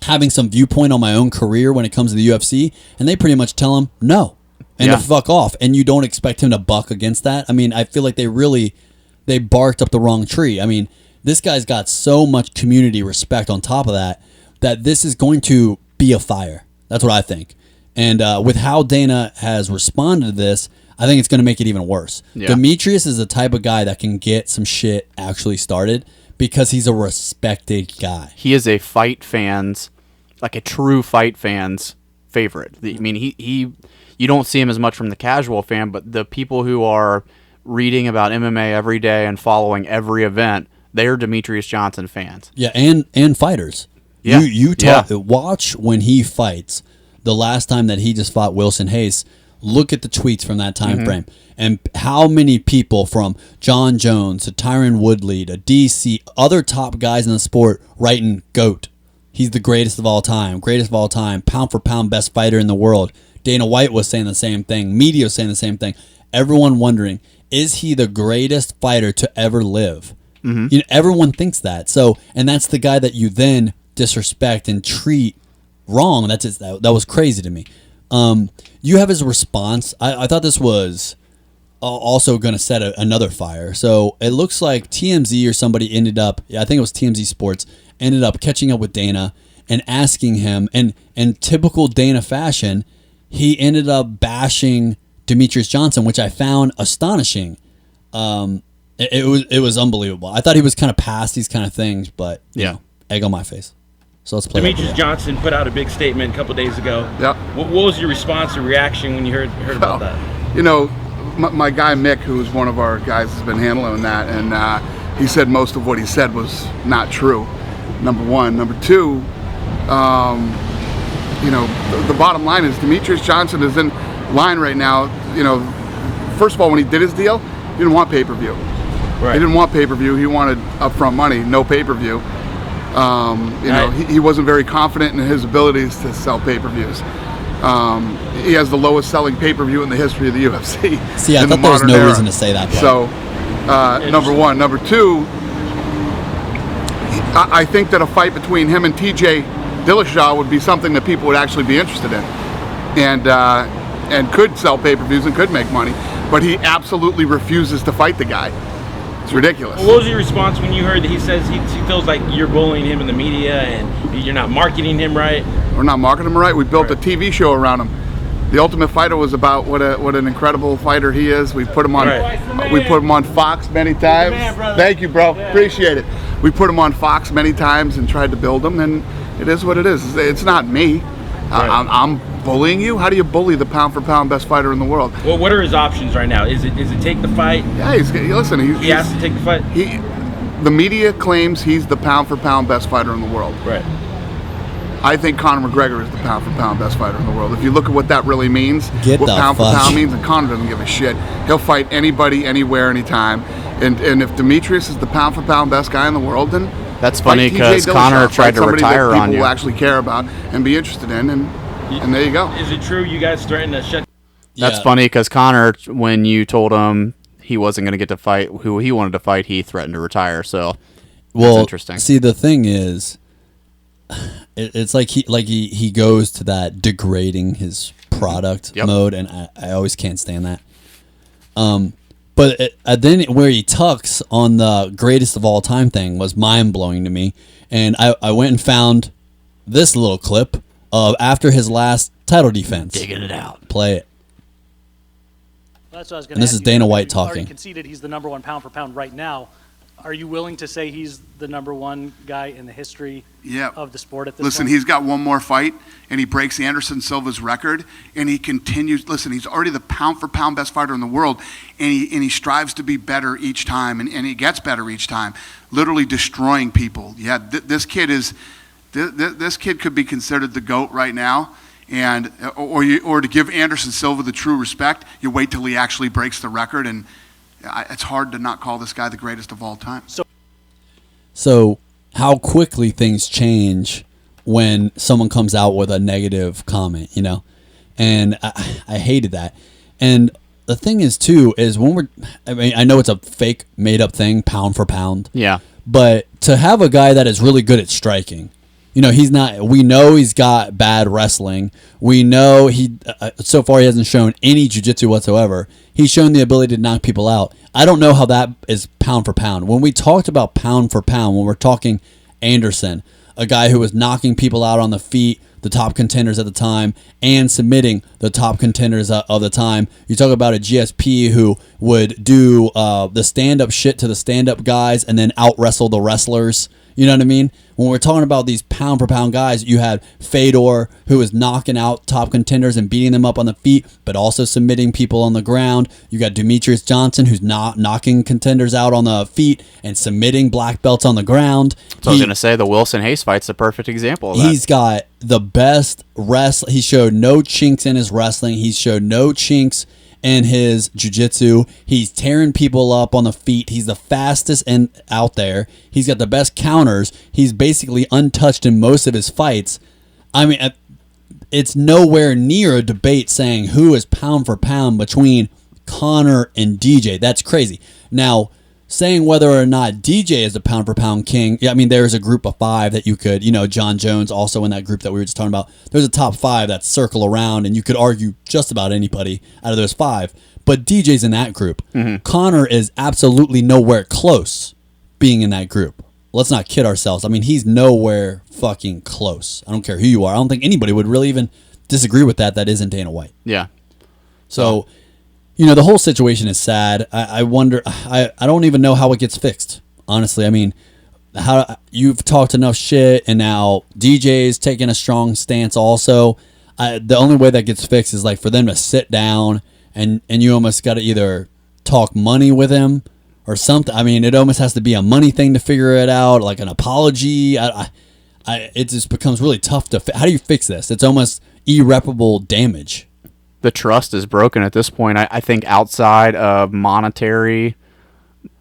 having some viewpoint on my own career when it comes to the UFC? And they pretty much tell him no. And to fuck off. And you don't expect him to buck against that. I mean, I feel like they barked up the wrong tree. I mean, this guy's got so much community respect on top of that this is going to be a fire. That's what I think. And with how Dana has responded to this, I think it's going to make it even worse. Yeah. Demetrious is the type of guy that can get some shit actually started because he's a respected guy.
He is a fight fan's, like a true fight fan's favorite. I mean, he you don't see him as much from the casual fan, but the people who are reading about MMA every day and following every event, they're Demetrious Johnson fans.
Yeah, and fighters.
Yeah.
You watch when he fights. the last time that he just fought Wilson Hayes, look at the tweets from that time frame. And how many people from John Jones to Tyron Woodley to DC, other top guys in the sport writing GOAT. He's the greatest of all time, pound for pound best fighter in the world. Dana White was saying the same thing. Media was saying the same thing. Everyone wondering, is he the greatest fighter to ever live? Everyone thinks that. So, and that's the guy that you then disrespect and treat wrong. That was crazy to me. You have his response. I thought this was also going to set another fire. So it looks like TMZ or somebody ended up, I think it was TMZ Sports, ended up catching up with Dana and asking him, and in typical Dana fashion, he ended up bashing Demetrious Johnson, which I found astonishing. It was unbelievable. I thought he was kind of past these kind of things, but egg on my face. So let's play.
Demetrious Johnson put out a big statement a couple days ago.
Yep.
What was your response or reaction when you heard about that?
You know, my guy Mick, who's one of our guys, has been handling that, and he said most of what he said was not true. Number one. Number two, you know, the bottom line is Demetrious Johnson is in line right now. You know, first of all, when he did his deal, he didn't want pay-per-view.
Right.
He didn't want pay-per-view. He wanted upfront money, no pay-per-view. You know, he wasn't very confident in his abilities to sell pay-per-views. He has the lowest selling pay-per-view in the history of the UFC.
See, I thought there was no reason to say that part.
So, number one. Number two, I think that a fight between him and TJ Dillashaw would be something that people would actually be interested in, and could sell pay-per-views and could make money. But he absolutely refuses to fight the guy. It's ridiculous.
What was your response when you heard that he says he feels like you're bullying him in the media and you're not marketing him right?
We're not marketing him right. We built a TV show around him. The Ultimate Fighter was about what an incredible fighter he is. We put him on Fox many times. Thank you, bro. Appreciate it. We put him on Fox many times and tried to build him, and it is what it is. It's not me. I'm bullying you. How do you bully the pound for pound best fighter in the world?
Well, what are his options right now? Is it take the fight?
Yeah, he
has to take the fight.
The media claims he's the pound for pound best fighter in the world.
Right.
I think Conor McGregor is the pound for pound best fighter in the world. If you look at what that really means, what pound for pound means, and Conor doesn't give a shit. He'll fight anybody, anywhere, anytime. And if Demetrious is the pound for pound best guy in the world, then
that's funny because Conor tried to retire on you.
People will actually care about and be interested in, and there you go.
Is it true you guys threatened to shut?
That's funny because Conor, when you told him he wasn't going to get to fight who he wanted to fight, he threatened to retire. So, that's interesting.
See, the thing is, it's like he goes to that degrading his product mode, and I always can't stand that. But then where he tucks on the greatest of all time thing was mind blowing to me, and I went and found this little clip of after his last title defense.
Digging it out.
Play it.
That's what I was going
And this is Dana White talking.
Already conceded he's the number one pound for pound right now. Are you willing to say he's the number one guy in the history of the sport at this point?
Listen, he's got one more fight, and he breaks Anderson Silva's record, and he continues. Listen, he's already the pound-for-pound best fighter in the world, and he strives to be better each time, and he gets better each time, literally destroying people. Yeah, this kid could be considered the GOAT right now, and or to give Anderson Silva the true respect, you wait till he actually breaks the record, and it's hard to not call this guy the greatest of all time.
So how quickly things change when someone comes out with a negative comment, you know? And I hated that. And the thing is, too, is I know it's a fake, made-up thing, pound for pound.
Yeah.
But to have a guy that is really good at striking, you know, we know he's got bad wrestling. We know so far he hasn't shown any jiu-jitsu whatsoever. He's shown the ability to knock people out. I don't know how that is pound for pound. When we talked about pound for pound, when we're talking Anderson, a guy who was knocking people out on the feet, the top contenders at the time, and submitting the top contenders of the time. You talk about a GSP who would do the stand-up shit to the stand-up guys and then out-wrestle the wrestlers. You know what I mean? When we're talking about these pound for pound guys, you had Fedor, who was knocking out top contenders and beating them up on the feet, but also submitting people on the ground. You got Demetrious Johnson, who's not knocking contenders out on the feet and submitting black belts on the ground.
So I was going to say the Wilson Hayes fight's a perfect example of that.
He's got the best wrestling. He showed no chinks in his wrestling. He showed no chinks in his jiu-jitsu. He's tearing people up on the feet. He's the fastest out there. He's got the best counters. He's basically untouched in most of his fights. I mean, it's nowhere near a debate saying who is pound for pound between Conor and DJ. That's crazy. Now, saying whether or not DJ is the pound for pound king, I mean, there's a group of 5 that you could, John Jones also in that group that we were just talking about. There's a top 5 that circle around, and you could argue just about anybody out of those 5. But DJ's in that group. Mm-hmm. Conor is absolutely nowhere close being in that group. Let's not kid ourselves. I mean, he's nowhere fucking close. I don't care who you are. I don't think anybody would really even disagree with that isn't Dana White.
Yeah.
So... the whole situation is sad. I wonder. I don't even know how it gets fixed. Honestly, I mean, how you've talked enough shit, and now DJ's taking a strong stance. Also, the only way that gets fixed is like for them to sit down and you almost got to either talk money with him or something. I mean, it almost has to be a money thing to figure it out, like an apology. It just becomes really tough to. How do you fix this? It's almost irreparable damage.
The trust is broken at this point. I think outside of monetary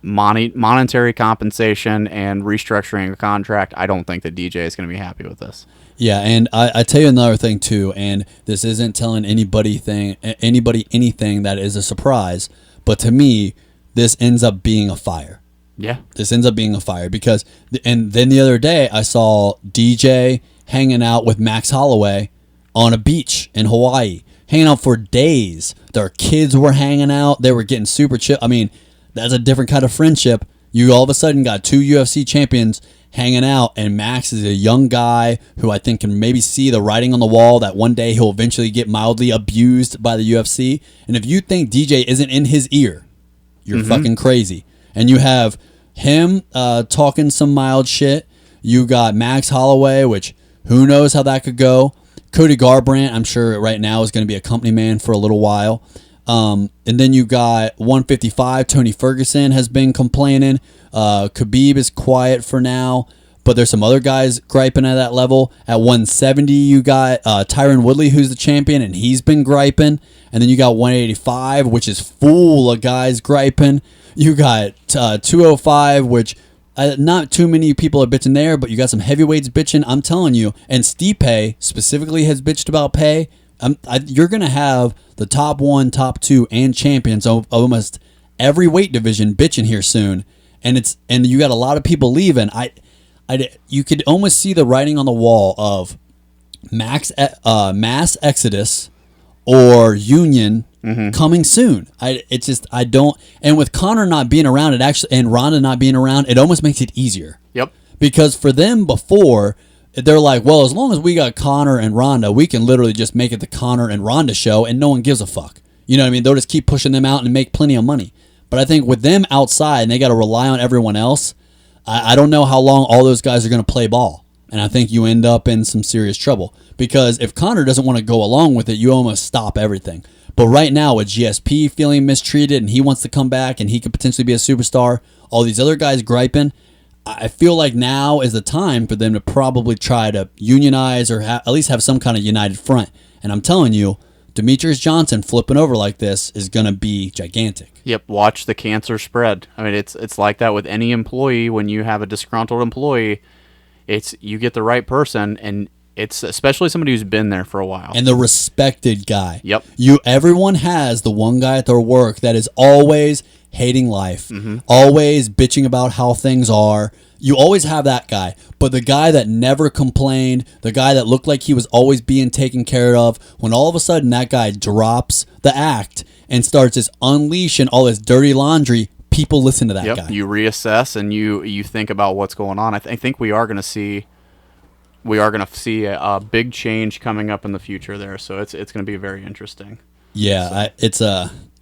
compensation and restructuring a contract, I don't think that DJ is going to be happy with this.
Yeah, and I tell you another thing too, and this isn't telling anybody anything that is a surprise, but to me, this ends up being a fire.
Yeah.
This ends up being a fire because, and then the other day I saw DJ hanging out with Max Holloway on a beach in Hawaii. Hanging out for days. Their kids were hanging out. They were getting super chill. I mean, that's a different kind of friendship. You all of a sudden got 2 UFC champions hanging out, and Max is a young guy who I think can maybe see the writing on the wall that one day he'll eventually get mildly abused by the UFC. And if you think DJ isn't in his ear, you're fucking crazy. And you have him talking some mild shit. You got Max Holloway, which who knows how that could go. Cody Garbrandt, I'm sure right now is going to be a company man for a little while. And then you got 155. Tony Ferguson has been complaining. Khabib is quiet for now, but there's some other guys griping at that level. At 170, you got Tyron Woodley, who's the champion, and he's been griping. And then you got 185, which is full of guys griping. You got 205, which... not too many people are bitching there, but you got some heavyweights bitching. I'm telling you, and Stipe specifically has bitched about pay. You're going to have the top 1, top 2, and champions of almost every weight division bitching here soon. And you got a lot of people leaving. You could almost see the writing on the wall of mass exodus or union coming soon. And with Conor not being around, and Ronda not being around, it almost makes it easier.
Yep.
Because for them before, they're like, well, as long as we got Conor and Ronda, we can literally just make it the Conor and Ronda show, and no one gives a fuck. You know what I mean? They'll just keep pushing them out and make plenty of money. But I think with them outside, and they got to rely on everyone else, I don't know how long all those guys are going to play ball. And I think you end up in some serious trouble. Because if Conor doesn't want to go along with it, you almost stop everything. But right now, with GSP feeling mistreated and he wants to come back and he could potentially be a superstar, all these other guys griping, I feel like now is the time for them to probably try to unionize or at least have some kind of united front. And I'm telling you, Demetrious Johnson flipping over like this is going to be gigantic.
Yep, watch the cancer spread. I mean, it's like that with any employee. When you have a disgruntled employee, you get the right person, and it's especially somebody who's been there for a while.
And the respected guy.
Yep.
Everyone has the one guy at their work that is always hating life, always bitching about how things are. You always have that guy. But the guy that never complained, the guy that looked like he was always being taken care of, when all of a sudden that guy drops the act and starts just unleashing all this dirty laundry, people listen to that guy.
You reassess and you think about what's going on. I think we are going to see a big change coming up in the future there. So it's going to be very interesting.
Yeah,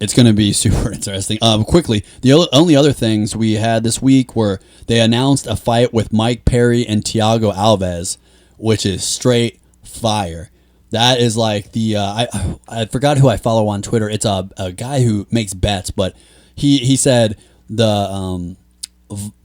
it's going to be super interesting. Quickly, the only other things we had this week were they announced a fight with Mike Perry and Thiago Alves, which is straight fire. That is like the I forgot who I follow on Twitter. It's a guy who makes bets, but he said the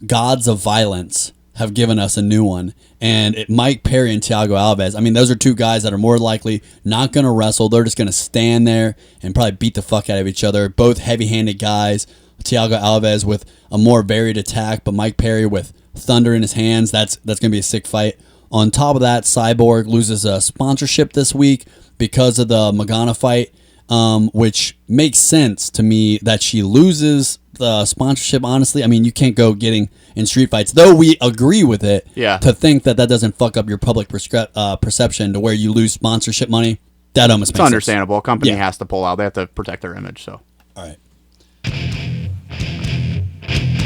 gods of violence have given us a new one, and Mike Perry and Thiago Alves. I mean, those are two guys that are more likely not going to wrestle. They're just going to stand there and probably beat the fuck out of each other. Both heavy-handed guys. Thiago Alves with a more varied attack, but Mike Perry with thunder in his hands. That's going to be a sick fight. On top of that, Cyborg loses a sponsorship this week because of the Magana fight, which makes sense to me that she loses the sponsorship. Honestly, I mean, you can't go getting in street fights, though we agree with it.
Yeah.
To think that doesn't fuck up your public perception to where you lose sponsorship money, that almost makes sense.
It's understandable. A company has to pull out. They have to protect their image. So.
All right.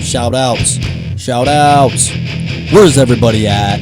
Shout outs. Where's everybody at?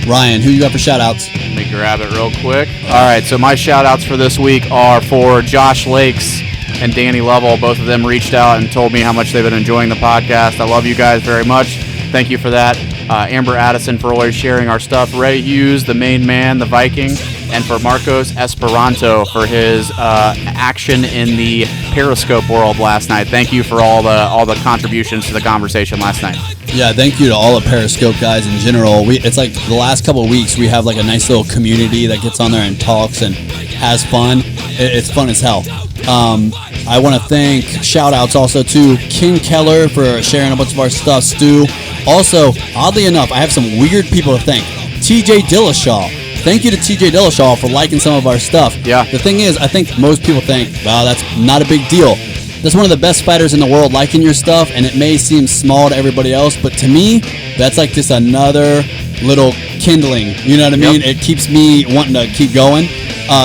Ryan, who you got for shout outs?
Let me grab it real quick. All right, so my shout outs for this week are for Josh Lakes and Danny Lovell. Both of them reached out and told me how much they've been enjoying the podcast. I love you guys very much. Thank you for that. Amber Addison for always sharing our stuff. Ray Hughes, the main man, the Viking. And for Marcos Esperanto for his action in the Periscope world last night. Thank you for all the contributions to the conversation last night.
Yeah, thank you to all the Periscope guys in general. It's like the last couple of weeks we have like a nice little community that gets on there and talks and has fun. It's fun as hell. I want to thank shout-outs also to King Keller for sharing a bunch of our stuff, Stu. Also, oddly enough, I have some weird people to thank. TJ Dillashaw. Thank you to TJ Dillashaw for liking some of our stuff.
Yeah.
The thing is, I think most people think, wow, that's not a big deal. That's one of the best fighters in the world liking your stuff, and it may seem small to everybody else, but to me, that's like just another little kindling. You know what I mean? It keeps me wanting to keep going.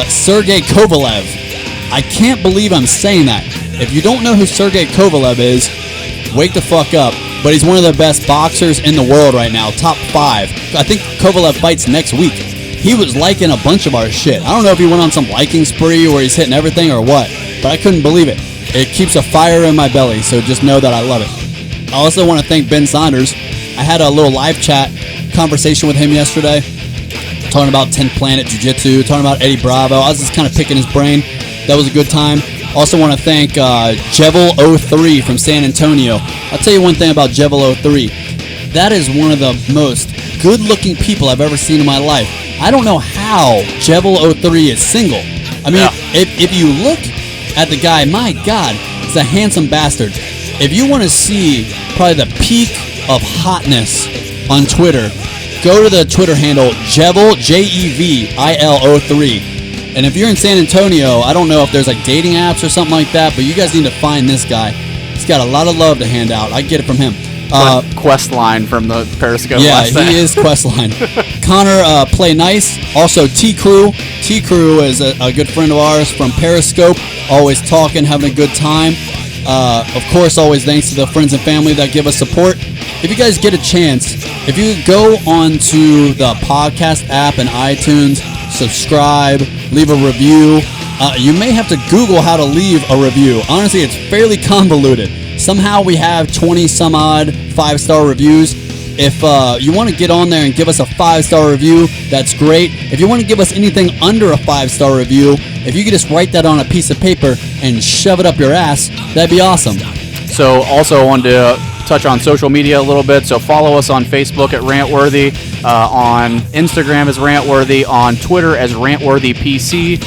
Sergey Kovalev. I can't believe I'm saying that. If you don't know who Sergey Kovalev is, wake the fuck up. But he's one of the best boxers in the world right now, top 5. I think Kovalev fights next week. He was liking a bunch of our shit. I don't know if he went on some liking spree where he's hitting everything or what, but I couldn't believe it. It keeps a fire in my belly, so just know that I love it. I also want to thank Ben Saunders. I had a little live chat conversation with him yesterday, talking about 10th Planet Jiu-Jitsu, talking about Eddie Bravo. I was just kind of picking his brain. That was a good time. Also want to thank Jevil03 from San Antonio. I'll tell you one thing about Jevil03. That is one of the most good-looking people I've ever seen in my life. I don't know how Jevil03 is single. I mean, if you look at the guy, my God, he's a handsome bastard. If you want to see probably the peak of hotness on Twitter, go to the Twitter handle Jevil, Jevil03. And if you're in San Antonio, I don't know if there's like dating apps or something like that, but you guys need to find this guy. He's got a lot of love to hand out. I get it from him.
Questline from the Periscope.
Yeah, he is Questline. Connor, play nice. Also, T-Crew. T-Crew is a good friend of ours from Periscope. Always talking, having a good time. Of course, always thanks to the friends and family that give us support. If you guys get a chance, if you go onto the podcast app and iTunes, subscribe, leave a review. You may have to Google how to leave a review. Honestly, it's fairly convoluted. Somehow we have 20 some odd 5-star reviews. If you want to get on there and give us a 5-star review, that's great. If you want to give us anything under a 5-star review, if you could just write that on a piece of paper and shove it up your ass, that'd be awesome.
So also I wanted to touch on social media a little bit. So follow us on Facebook at RantWorthy, on Instagram as RantWorthy, on Twitter as RantWorthyPC.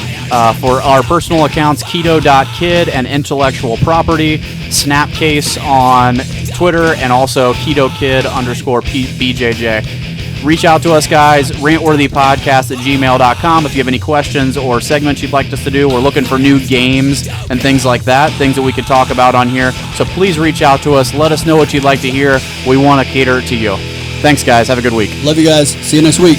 For our personal accounts, keto.kid and intellectual property, Snapcase on Twitter, and also ketokid_BJJ. Reach out to us, guys, rantworthypodcast@gmail.com if you have any questions or segments you'd like us to do. We're looking for new games and things like that, things that we could talk about on here. So please reach out to us. Let us know what you'd like to hear. We want to cater it to you. Thanks, guys. Have a good week.
Love you guys. See you next week.